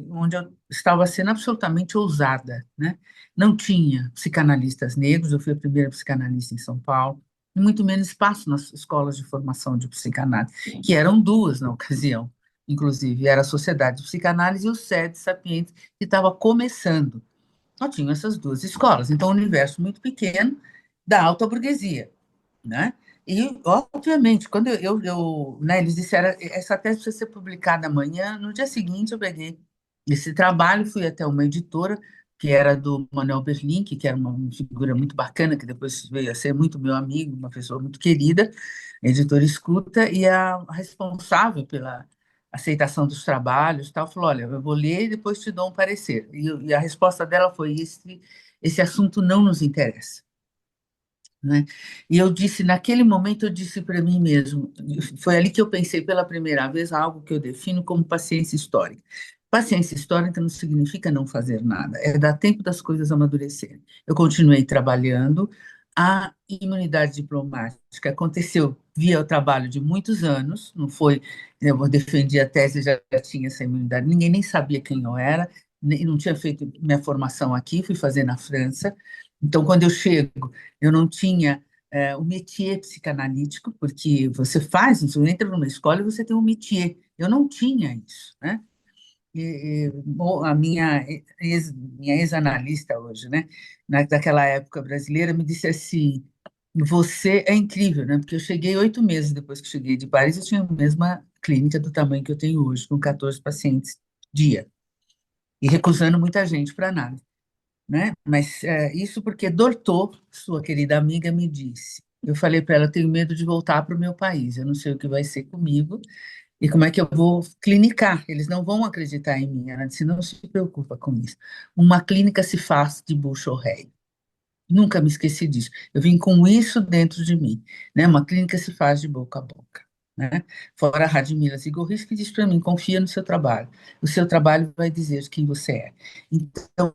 onde eu estava sendo absolutamente ousada, né? Não tinha psicanalistas negros, eu fui a primeira psicanalista em São Paulo, e muito menos espaço nas escolas de formação de psicanálise, que eram duas na ocasião, inclusive, era a Sociedade de Psicanálise e o SED Sapientes, que estava começando. Só tinham essas duas escolas, então um universo muito pequeno da alta burguesia, né? E, obviamente, quando né, eles disseram, essa tese precisa ser publicada amanhã, no dia seguinte eu peguei esse trabalho, fui até uma editora, que era do Manuel Berlin, que era uma figura muito bacana, que depois veio a ser muito meu amigo, uma pessoa muito querida, editora escuta, e a responsável pela aceitação dos trabalhos, tal, falou, olha, eu vou ler e depois te dou um parecer. E a resposta dela foi, esse assunto não nos interessa. né? E eu disse, naquele momento, eu disse para mim mesmo, foi ali que eu pensei pela primeira vez algo que eu defino como paciência histórica. Paciência histórica não significa não fazer nada, é dar tempo das coisas amadurecerem. Eu continuei trabalhando, a imunidade diplomática aconteceu via o trabalho de muitos anos, não foi, eu defendi a tese, já tinha essa imunidade, ninguém nem sabia quem eu era, não tinha feito minha formação aqui, fui fazer na França, então quando eu chego, eu não tinha o métier psicanalítico, porque você faz, você entra numa escola e você tem um métier. Eu não tinha isso, né? Bom, a minha ex-analista hoje, né, daquela época brasileira, me disse assim: você é incrível, né? Porque eu cheguei 8 meses depois que cheguei de Paris, eu tinha a mesma clínica do tamanho que eu tenho hoje, com 14 pacientes dia, e recusando muita gente para nada, né? Mas isso porque Dortô, sua querida amiga, me disse. Eu falei para ela, eu tenho medo de voltar para o meu país, eu não sei o que vai ser comigo e como é que eu vou clinicar. Eles não vão acreditar em mim. Ela disse, não se preocupa com isso. Uma clínica se faz de bucho ou réu. Nunca me esqueci disso. Eu vim com isso dentro de mim, né? Uma clínica se faz de boca a boca, né? Fora a Radmila Zigorris que diz para mim, confia no seu trabalho. O seu trabalho vai dizer quem você é. Então,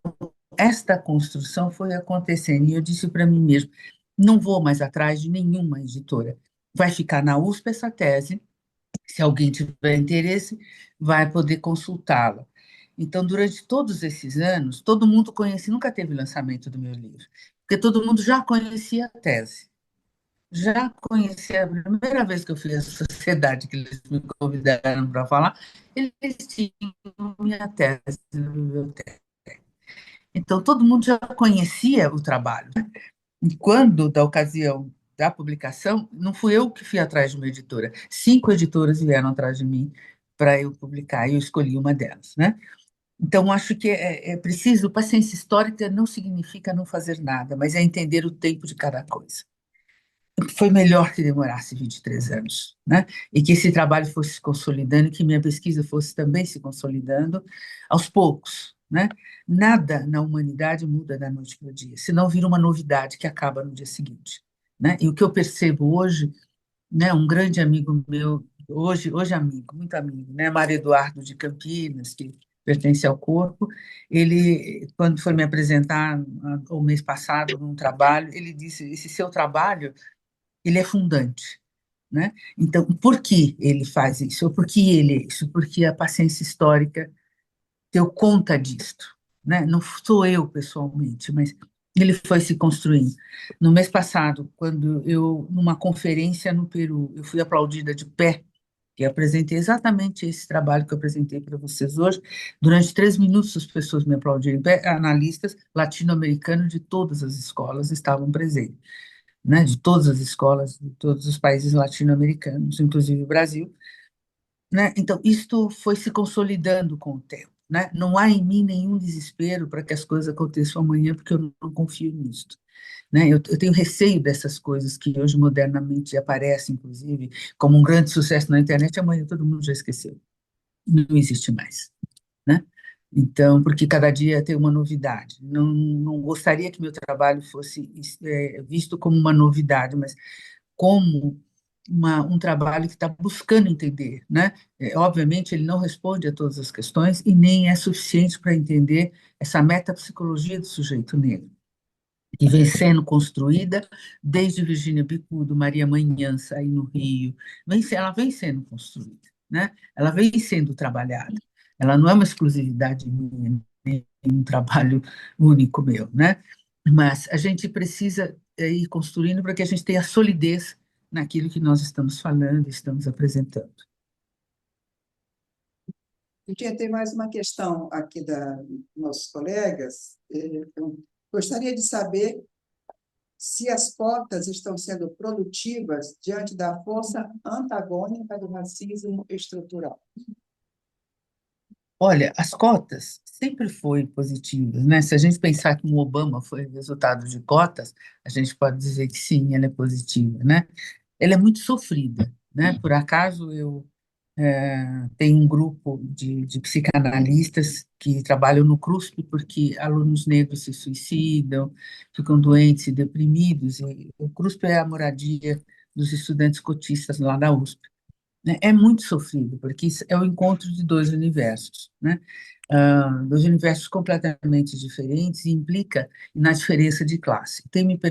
esta construção foi acontecendo e eu disse para mim mesmo, não vou mais atrás de nenhuma editora. Vai ficar na USP essa tese, se alguém tiver interesse, vai poder consultá-la. Então, durante todos esses anos, todo mundo conhecia, nunca teve lançamento do meu livro, porque todo mundo já conhecia a tese. Já conhecia, a primeira vez que eu fiz a sociedade, que eles me convidaram para falar, eles tinham minha tese na biblioteca. Então, todo mundo já conhecia o trabalho. E quando, da ocasião da publicação, não fui eu que fui atrás de uma editora. 5 editoras vieram atrás de mim para eu publicar, e eu escolhi uma delas, né? Então, acho que é preciso, paciência histórica não significa não fazer nada, mas é entender o tempo de cada coisa. Foi melhor que demorasse 23 anos, né? E que esse trabalho fosse se consolidando, que minha pesquisa fosse também se consolidando aos poucos, né? Nada na humanidade muda da noite para o dia, senão vira uma novidade que acaba no dia seguinte, né? E o que eu percebo hoje, né? Um grande amigo meu, hoje amigo, muito amigo, né? Mário Eduardo de Campinas, que pertence ao Corpo, ele, quando foi me apresentar o mês passado num trabalho, ele disse: esse seu trabalho ele é fundante, né? Então, por que ele faz isso? Ou por que ele é isso? Porque a paciência histórica deu conta disto, né? Não sou eu pessoalmente, mas ele foi se construindo. No mês passado, quando eu, numa conferência no Peru, eu fui aplaudida de pé, e apresentei exatamente esse trabalho que eu apresentei para vocês hoje. Durante 3 minutos, as pessoas me aplaudiram em pé, analistas latino-americanos de todas as escolas estavam presentes, né, de todas as escolas, de todos os países latino-americanos, inclusive o Brasil, né? Então, isto foi se consolidando com o tempo, né? Não há em mim nenhum desespero para que as coisas aconteçam amanhã, porque eu não confio nisso, né? Eu tenho receio dessas coisas que hoje modernamente aparecem, inclusive, como um grande sucesso na internet, amanhã todo mundo já esqueceu, não existe mais, né? Então, porque cada dia tem uma novidade. Não gostaria que meu trabalho fosse visto como uma novidade, mas como um trabalho que está buscando entender, né? Obviamente, ele não responde a todas as questões e nem é suficiente para entender essa metapsicologia do sujeito negro, que vem sendo construída desde Virgínia Bicudo, Maria Manhança, aí no Rio, ela vem sendo construída, né? Ela vem sendo trabalhada. Ela não é uma exclusividade minha, nem um trabalho único meu, né? Mas a gente precisa ir construindo para que a gente tenha solidez naquilo que nós estamos falando, estamos apresentando. Eu tinha ter mais uma questão aqui da nossos colegas. Eu gostaria de saber se as cotas estão sendo produtivas diante da força antagônica do racismo estrutural. Olha, as cotas sempre foi positivas, né? Se a gente pensar que o Obama foi resultado de cotas, a gente pode dizer que sim, ela é positiva, né? Ela é muito sofrida, né? Por acaso eu Tem um grupo de psicanalistas que trabalham no CRUSP, porque alunos negros se suicidam, ficam doentes e deprimidos, e o CRUSP é a moradia dos estudantes cotistas lá da USP, né? É muito sofrido, porque isso é o encontro de dois universos, né? Dois universos completamente diferentes, e implica na diferença de classe.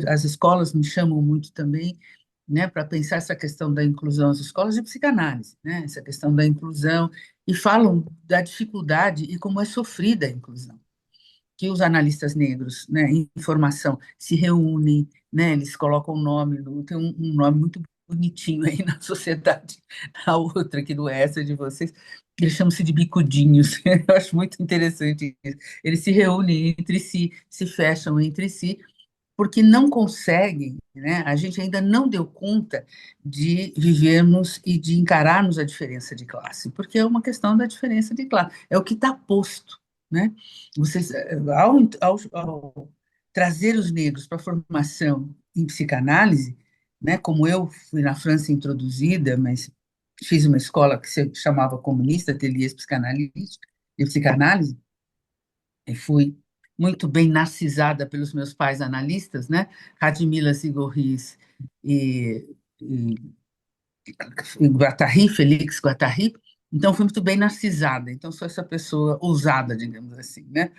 As escolas me chamam muito também, né, para pensar essa questão da inclusão, as escolas de psicanálise, né, essa questão da inclusão, e falam da dificuldade e como é sofrida a inclusão, que os analistas negros, né, em formação, se reúnem, né, eles colocam o nome, tem um nome muito bonitinho aí na sociedade, a outra que não é essa de vocês, eles chamam-se de bicudinhos, eu acho muito interessante isso. Eles se reúnem entre si, se fecham entre si, porque não conseguem, né? A gente ainda não deu conta de vivermos e de encararmos a diferença de classe, porque é uma questão da diferença de classe, é o que está posto, né? Vocês, ao trazer os negros para a formação em psicanálise, né? Como eu fui na França introduzida, mas fiz uma escola que se chamava comunista, ateliês psicanalítica e psicanálise, e fui muito bem narcisada pelos meus pais analistas, né? Radmila Sigorris e, e, e Guattari, Félix Guattari. Então, fui muito bem narcisada. Então, sou essa pessoa ousada, digamos assim, né?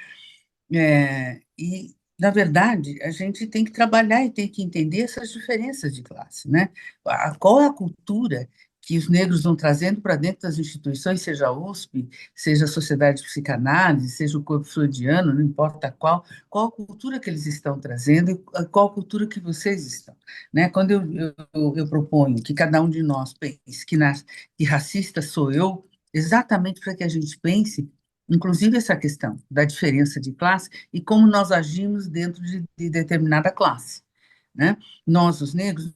E, na verdade, a gente tem que trabalhar e tem que entender essas diferenças de classe, né? Qual é a cultura que os negros vão trazendo para dentro das instituições, seja a USP, seja a Sociedade de Psicanálise, seja o Corpo Freudiano, não importa qual a cultura que eles estão trazendo e qual a cultura que vocês estão, né? Quando eu proponho que cada um de nós pense que racista sou eu, exatamente para que a gente pense inclusive essa questão da diferença de classe e como nós agimos dentro de determinada classe, né? Nós, os negros,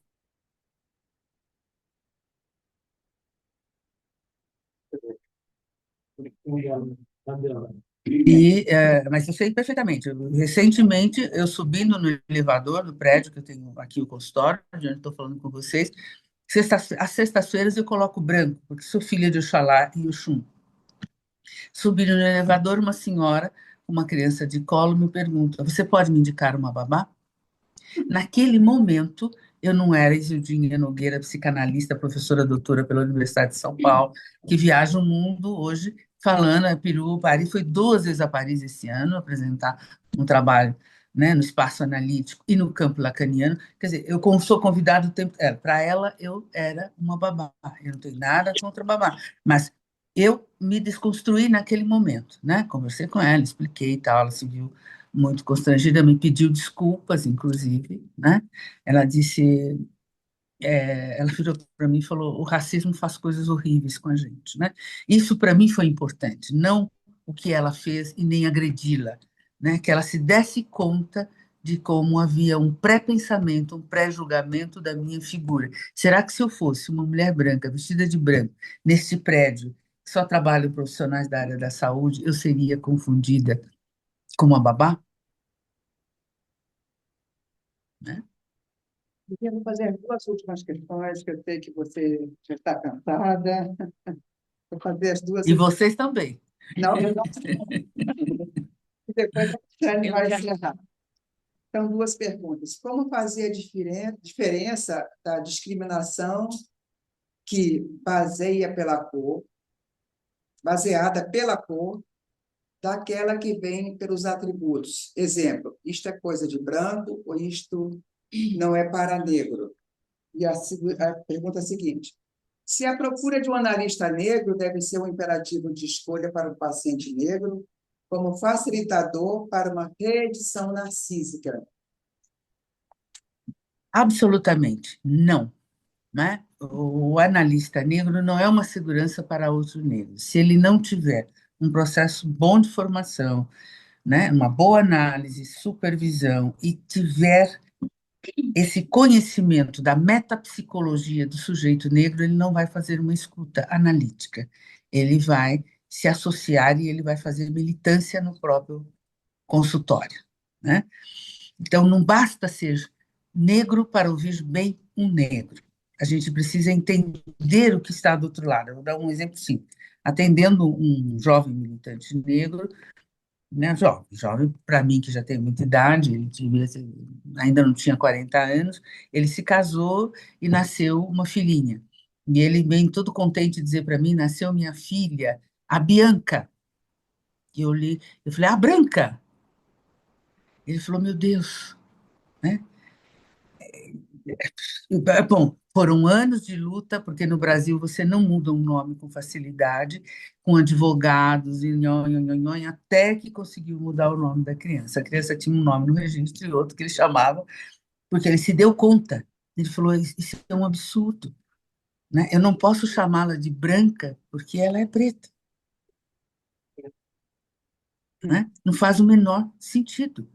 mas eu sei perfeitamente. Recentemente, eu subindo no elevador do prédio, que eu tenho aqui o consultório, de onde estou falando com vocês, às sextas-feiras eu coloco branco, porque sou filha de Oxalá e Oxum. Subindo no elevador, uma senhora, uma criança de colo, me pergunta: Você pode me indicar uma babá? Naquele momento, eu não era Isildinha Nogueira, psicanalista, professora doutora pela Universidade de São Paulo, que viaja o mundo hoje falando a Peru, Paris. Foi 2 vezes a Paris esse ano apresentar um trabalho, né, no espaço analítico e no campo lacaniano. Quer dizer, eu como sou convidado o tempo. Para ela, eu era uma babá. Eu não tenho nada contra babá, mas eu me desconstruí naquele momento, né? Conversei com ela, expliquei e tal, ela se viu muito constrangida, me pediu desculpas, inclusive, né? Ela disse, ela virou para mim e falou: o racismo faz coisas horríveis com a gente, né? Isso para mim foi importante, não o que ela fez e nem agredi-la, né? Que ela se desse conta de como havia um pré-pensamento, um pré-julgamento da minha figura. Será que se eu fosse uma mulher branca, vestida de branco, neste prédio, que só trabalham profissionais da área da saúde, eu seria confundida com uma babá? Né? Eu quero fazer duas últimas questões, que eu sei que você já está cansada. Vou fazer as duas E últimas. vocês também. Não, eu não. E depois a Cristiane vai encerrar. Então, duas perguntas. Como fazer a diferença da discriminação que baseada pela cor, daquela que vem pelos atributos? Exemplo, isto é coisa de branco ou isto não é para negro? E a pergunta é a seguinte: se a procura de um analista negro deve ser um imperativo de escolha para o paciente negro, como facilitador para uma reedição narcísica? Absolutamente não, né? O analista negro não é uma segurança para outro negro. Se ele não tiver um processo bom de formação, né, uma boa análise, supervisão e tiver esse conhecimento da metapsicologia do sujeito negro, ele não vai fazer uma escuta analítica. Ele vai se associar e ele vai fazer militância no próprio consultório, né? Então, não basta ser negro para ouvir bem um negro. a gente precisa entender o que está do outro lado. Eu vou dar um exemplo simples. Atendendo um jovem militante negro, né, jovem para mim, que já tem muita idade, ainda não tinha 40 anos, ele se casou e nasceu uma filhinha. E ele vem todo contente dizer para mim, nasceu minha filha, a Bianca. E eu falei, a Branca. Ele falou, meu Deus, né? Bom, foram anos de luta, porque no Brasil você não muda um nome com facilidade, com advogados e nhon, nhon, nhon, nhon, até que conseguiu mudar o nome da criança. A criança tinha um nome no registro e outro que ele chamava, porque ele se deu conta. Ele falou: Isso é um absurdo, né? Eu não posso chamá-la de branca porque ela é preta, né? Não faz o menor sentido.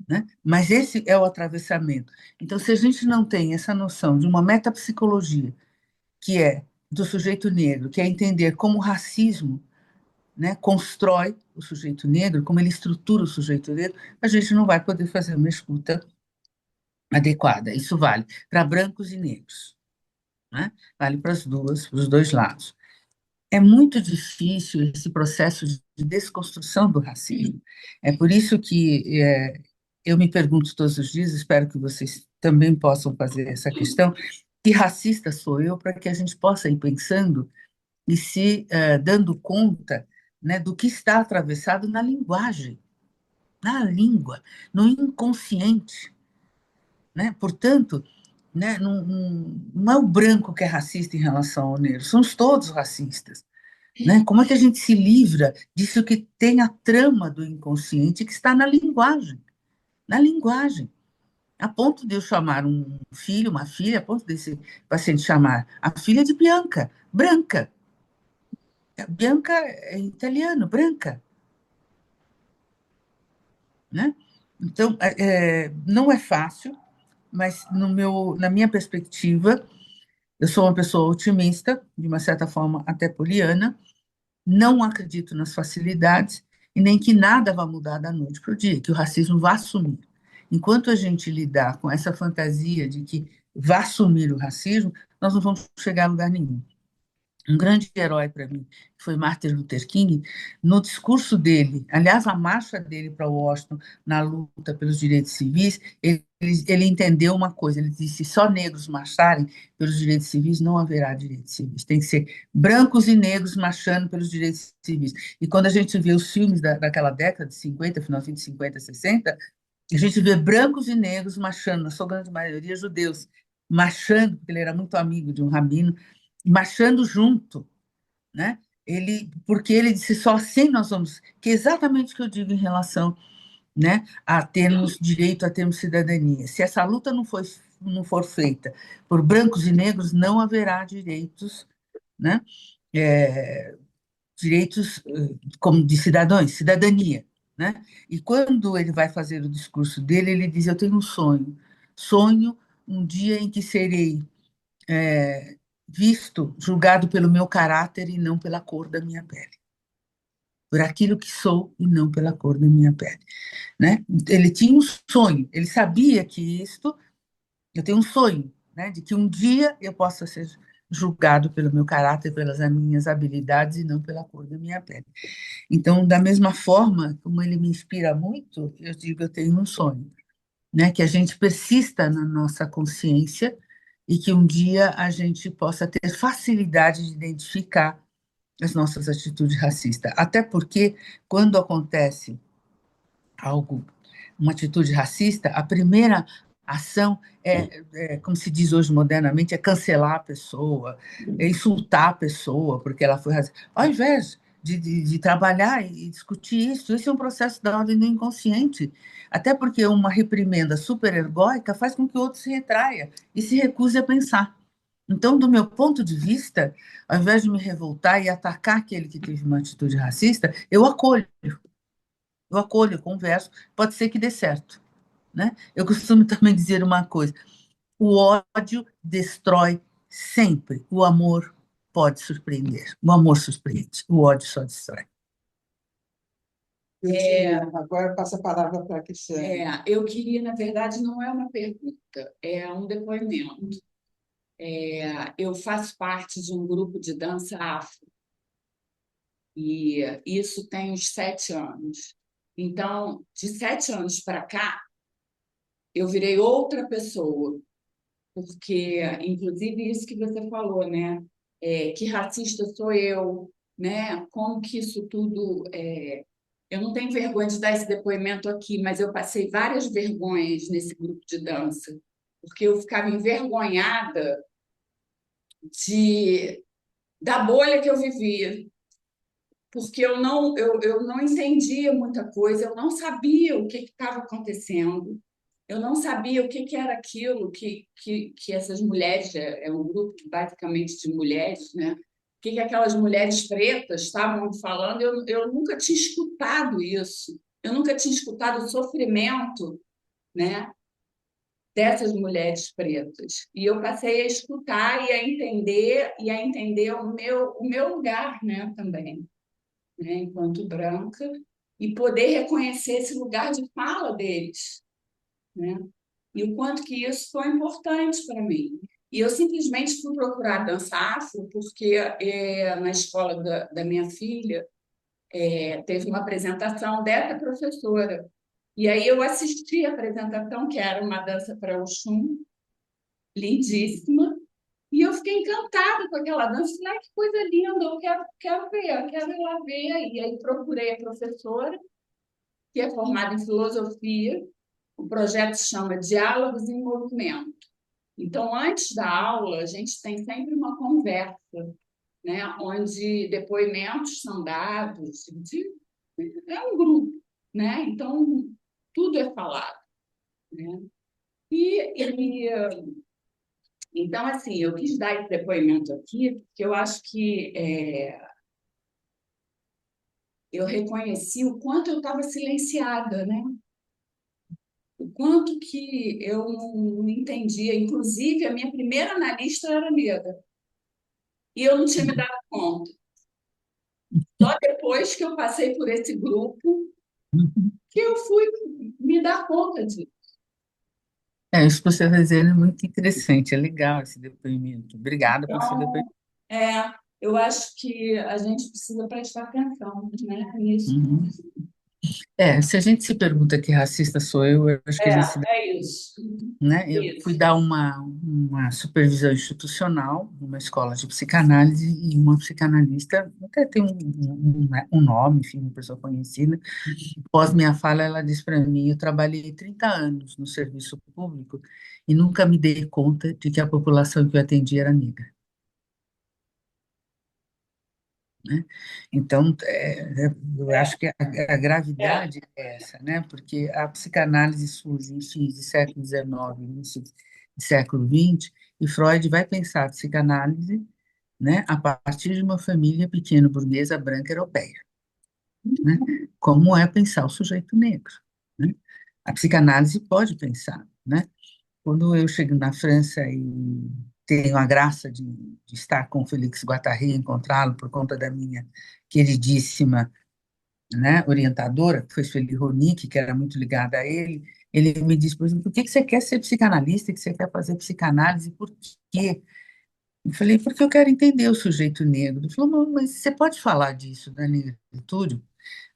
Né? Mas esse é o atravessamento. Então, se a gente não tem essa noção de uma metapsicologia, que é do sujeito negro, que é entender como o racismo, né, constrói o sujeito negro, como ele estrutura o sujeito negro, a gente não vai poder fazer uma escuta adequada. Isso vale para brancos e negros, né? Vale para para os dois lados. É muito difícil esse processo de desconstrução do racismo. É por isso que eu me pergunto todos os dias, espero que vocês também possam fazer essa questão, que racista sou eu, para que a gente possa ir pensando e se dando conta, né, do que está atravessado na linguagem, na língua, no inconsciente, né? Portanto, né, não é o branco que é racista em relação ao negro, somos todos racistas. Né? Como é que a gente se livra disso que tem a trama do inconsciente que está na linguagem? Na linguagem. A ponto de eu chamar um filho, uma filha, a ponto desse paciente chamar a filha de Bianca, branca. Bianca é italiano, branca. Né? Então, não é fácil, mas na minha perspectiva, eu sou uma pessoa otimista, de uma certa forma até poliana, não acredito nas facilidades e nem que nada vai mudar da noite para o dia, que o racismo vai sumir. Enquanto a gente lidar com essa fantasia de que vai sumir o racismo, nós não vamos chegar a lugar nenhum. Um grande herói para mim foi Martin Luther King, no discurso dele, aliás, a marcha dele para Washington, na luta pelos direitos civis, ele entendeu uma coisa, ele disse, só negros marcharem pelos direitos civis, não haverá direitos civis, tem que ser brancos e negros marchando pelos direitos civis. E quando a gente vê os filmes daquela década de 50, finalzinho de 50, 60, a gente vê brancos e negros marchando, na sua grande maioria judeus, marchando, porque ele era muito amigo de um rabino, marchando junto, né? Porque ele disse só assim nós vamos, que é exatamente o que eu digo em relação, né, a termos direito, a termos cidadania. Se essa luta não for feita por brancos e negros, não haverá direitos, né? É, direitos como de cidadãos, cidadania, né? E quando ele vai fazer o discurso dele, ele diz: Eu tenho um sonho um dia em que serei visto, julgado pelo meu caráter e não pela cor da minha pele. Por aquilo que sou e não pela cor da minha pele. Né? Ele tinha um sonho, ele sabia que eu tenho um sonho, né, de que um dia eu possa ser julgado pelo meu caráter, pelas minhas habilidades e não pela cor da minha pele. Então, da mesma forma, como ele me inspira muito, eu digo, eu tenho um sonho, né, que a gente persista na nossa consciência e que um dia a gente possa ter facilidade de identificar as nossas atitudes racistas. Até porque, quando acontece algo, uma atitude racista, a primeira ação como se diz hoje modernamente, é cancelar a pessoa, é insultar a pessoa porque ela foi racista. Ao invés de trabalhar e discutir isso, esse é um processo da ordem do inconsciente. Até porque uma reprimenda superergóica faz com que o outro se retraia e se recuse a pensar. Então, do meu ponto de vista, ao invés de me revoltar e atacar aquele que teve uma atitude racista, eu acolho, eu converso, pode ser que dê certo. Né? Eu costumo também dizer uma coisa: o ódio destrói sempre, o amor pode surpreender. O amor surpreende, o ódio só destrói. Agora passa a palavra para a Cristiane. Eu queria, na verdade, não é uma pergunta, é um depoimento. eu faço parte de um grupo de dança afro, e isso tem uns 7 anos. Então, de 7 anos para cá, eu virei outra pessoa, porque, inclusive, isso que você falou, né? Que racista sou eu, né? Como que isso tudo. Eu não tenho vergonha de dar esse depoimento aqui, mas eu passei várias vergonhas nesse grupo de dança, porque eu ficava envergonhada de, da bolha que eu vivia, porque eu não entendia muita coisa, eu não sabia o que estava acontecendo, eu não sabia o que era aquilo que essas mulheres, é um grupo basicamente de mulheres, né? O que aquelas mulheres pretas estavam falando, eu nunca tinha escutado isso, eu nunca tinha escutado o sofrimento, né, dessas mulheres pretas. E eu passei a escutar e a entender o meu lugar, né, também, né, enquanto branca, e poder reconhecer esse lugar de fala deles, né? E o quanto que isso foi importante para mim. E eu simplesmente fui procurar dança afro porque na escola da minha filha teve uma apresentação dessa professora. E aí eu assisti a apresentação, que era uma dança para Oxum, lindíssima, e eu fiquei encantada com aquela dança. Falei, que coisa linda, quero ver, eu quero ir lá ver. E aí procurei a professora, que é formada em filosofia. O projeto se chama Diálogos em Movimento. Então, antes da aula, a gente tem sempre uma conversa, né, onde depoimentos são dados, é um grupo, né? Então, tudo é falado, né? Então, assim, eu quis dar esse depoimento aqui, porque eu acho que eu reconheci o quanto eu estava silenciada, né? O quanto que eu não entendia. Inclusive, a minha primeira analista era negra. E eu não tinha me dado conta. Só depois que eu passei por esse grupo que eu fui me dar conta disso. Isso que você está dizendo é muito interessante, é legal esse depoimento. Obrigada por esse Então, depoimento. eu acho que a gente precisa prestar atenção, né, nisso. Uhum. Se a gente se pergunta que racista sou eu acho que a gente se É isso. né? Eu fui Isso. dar uma supervisão institucional numa escola de psicanálise e uma psicanalista, até tem um nome, enfim, uma pessoa conhecida. Após minha fala, ela disse para mim: eu trabalhei 30 anos no serviço público e nunca me dei conta de que a população que eu atendia era negra. Né? Então, eu acho que a É, gravidade é essa, né? Porque a psicanálise surge em fins do século XIX, início do século XX, e Freud vai pensar a psicanálise, né, a partir de uma família pequeno-burguesa branca europeia, né? Como é pensar o sujeito negro, né? A psicanálise pode pensar, né? Quando eu chego na França e tenho a graça de estar com Félix Guattari, encontrá-lo por conta da minha queridíssima, né, orientadora, que foi Sueli Ronick, que era muito ligada a ele me disse, por exemplo, por que você quer ser psicanalista, que você quer fazer psicanálise, por quê? Eu falei, porque eu quero entender o sujeito negro. Ele falou, "Não, mas você pode falar disso na negritude?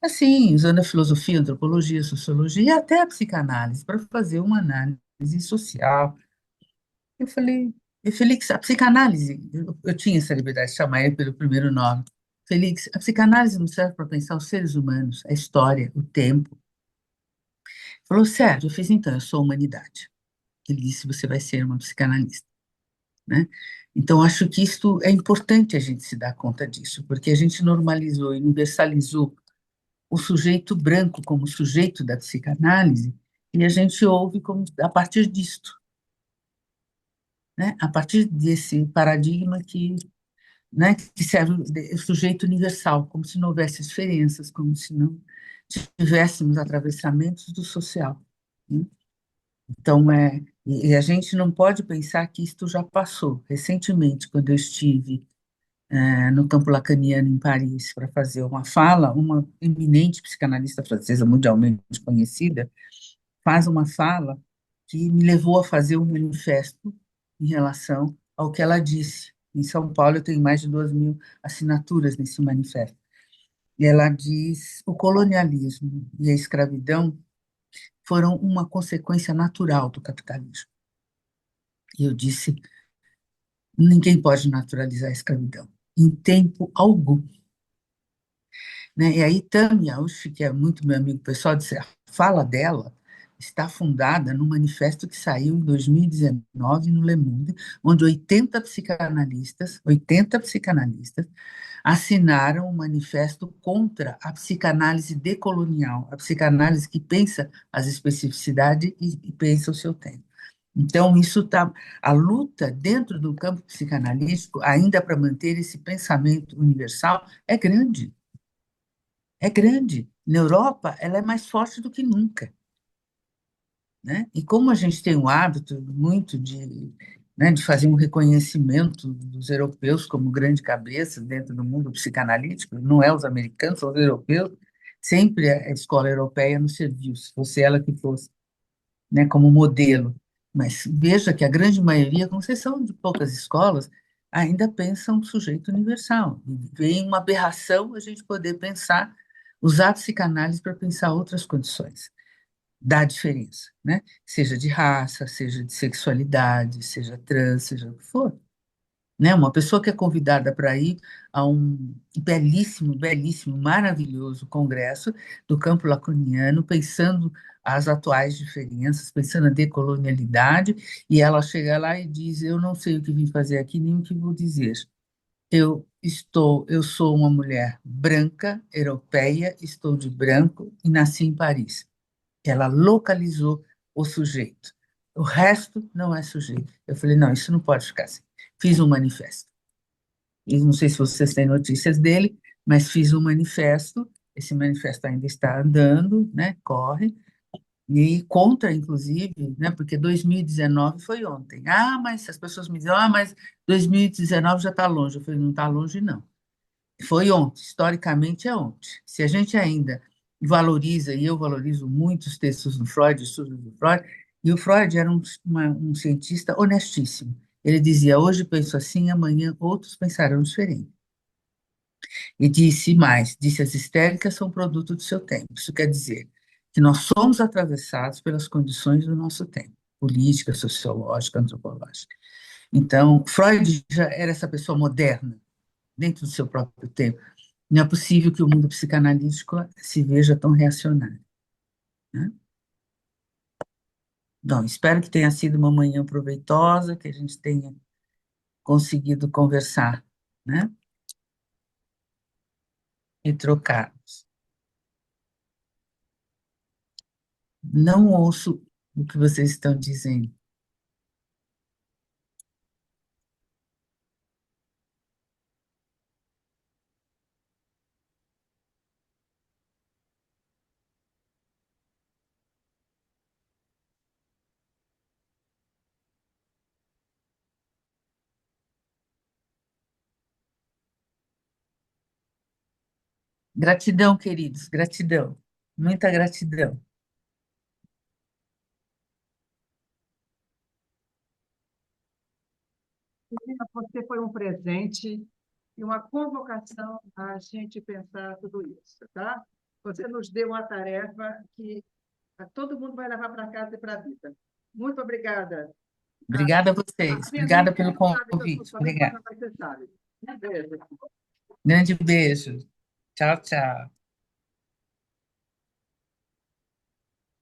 Assim, usando a filosofia, a antropologia, a sociologia e até a psicanálise, para fazer uma análise social. Eu falei, Felix, a psicanálise, eu tinha essa liberdade de chamar ele pelo primeiro nome. Felix, a psicanálise não serve para pensar os seres humanos, a história, o tempo. Ele falou, Sérgio, eu fiz então, eu sou humanidade. Ele disse, você vai ser uma psicanalista, né? Então, acho que isto é importante a gente se dar conta disso, porque a gente normalizou, universalizou o sujeito branco como sujeito da psicanálise, e a gente ouve como, a partir disto, né? A partir desse paradigma que, né, que serve o sujeito universal, como se não houvesse diferenças, como se não tivéssemos atravessamentos do social, né? Então, e a gente não pode pensar que isto já passou. Recentemente, quando eu estive no Campo Lacaniano, em Paris, para fazer uma fala, uma eminente psicanalista francesa mundialmente conhecida faz uma fala que me levou a fazer um manifesto em relação ao que ela disse. Em São Paulo, eu tenho mais de 2.000 assinaturas nesse manifesto. E ela diz: o colonialismo e a escravidão foram uma consequência natural do capitalismo. E eu disse: ninguém pode naturalizar a escravidão, em tempo algum. Né? E aí, Tami Yauch, que é muito meu amigo pessoal, disse: a fala dela está fundada no manifesto que saiu em 2019 no Le Monde, onde 80 psicanalistas assinaram um manifesto contra a psicanálise decolonial, a psicanálise que pensa as especificidades e pensa o seu tempo. Então, isso está. A luta dentro do campo psicanalítico, ainda para manter esse pensamento universal, é grande. É grande. Na Europa, ela é mais forte do que nunca. Né? E como a gente tem o hábito muito de fazer um reconhecimento dos europeus como grande cabeça dentro do mundo psicanalítico, não é os americanos, são os europeus, sempre a escola europeia nos serviu, se fosse ela que fosse, né, como modelo. Mas veja que a grande maioria, com exceção de poucas escolas, ainda pensam o sujeito universal. E vem uma aberração a gente poder pensar, usar a psicanálise para pensar outras condições da diferença, né? Seja de raça, seja de sexualidade, seja trans, seja o que for. Né? Uma pessoa que é convidada para ir a um belíssimo, belíssimo, maravilhoso congresso do campo lacaniano, pensando as atuais diferenças, pensando a decolonialidade, e ela chega lá e diz: eu não sei o que vim fazer aqui, nem o que vou dizer. Eu sou uma mulher branca, europeia, estou de branco e nasci em Paris. Ela localizou o sujeito. O resto não é sujeito. Eu falei: não, isso não pode ficar assim. Fiz um manifesto. E não sei se vocês têm notícias dele, mas fiz um manifesto. Esse manifesto ainda está andando, né? Corre. E contra, inclusive, né? Porque 2019 foi ontem. Ah, mas as pessoas me dizem: ah, mas 2019 já está longe. Eu falei: não está longe, não. Foi ontem, historicamente é ontem. Se a gente ainda valoriza, e eu valorizo muito os textos do Freud, estudos do Freud, e o Freud era um cientista honestíssimo. Ele dizia: hoje penso assim, amanhã outros pensarão diferente. E disse mais: disse, as histéricas são produto do seu tempo. Isso quer dizer que nós somos atravessados pelas condições do nosso tempo, política, sociológica, antropológica. Então, Freud já era essa pessoa moderna, dentro do seu próprio tempo. Não é possível que o mundo psicanalítico se veja tão reacionário. Né? Bom, espero que tenha sido uma manhã proveitosa, que a gente tenha conseguido conversar, né? E trocarmos. Não ouço o que vocês estão dizendo. Gratidão, queridos, gratidão. Muita gratidão. Você foi um presente e uma convocação a gente pensar tudo isso, tá? Você nos deu uma tarefa que todo mundo vai levar para casa e para a vida. Muito obrigada. Obrigada a vocês. Minhas amigas Obrigada pelo sabem que eu sou convite. sua amiga, Obrigada. mas você sabe. Um beijo. Grande beijo. Tchau, tchau.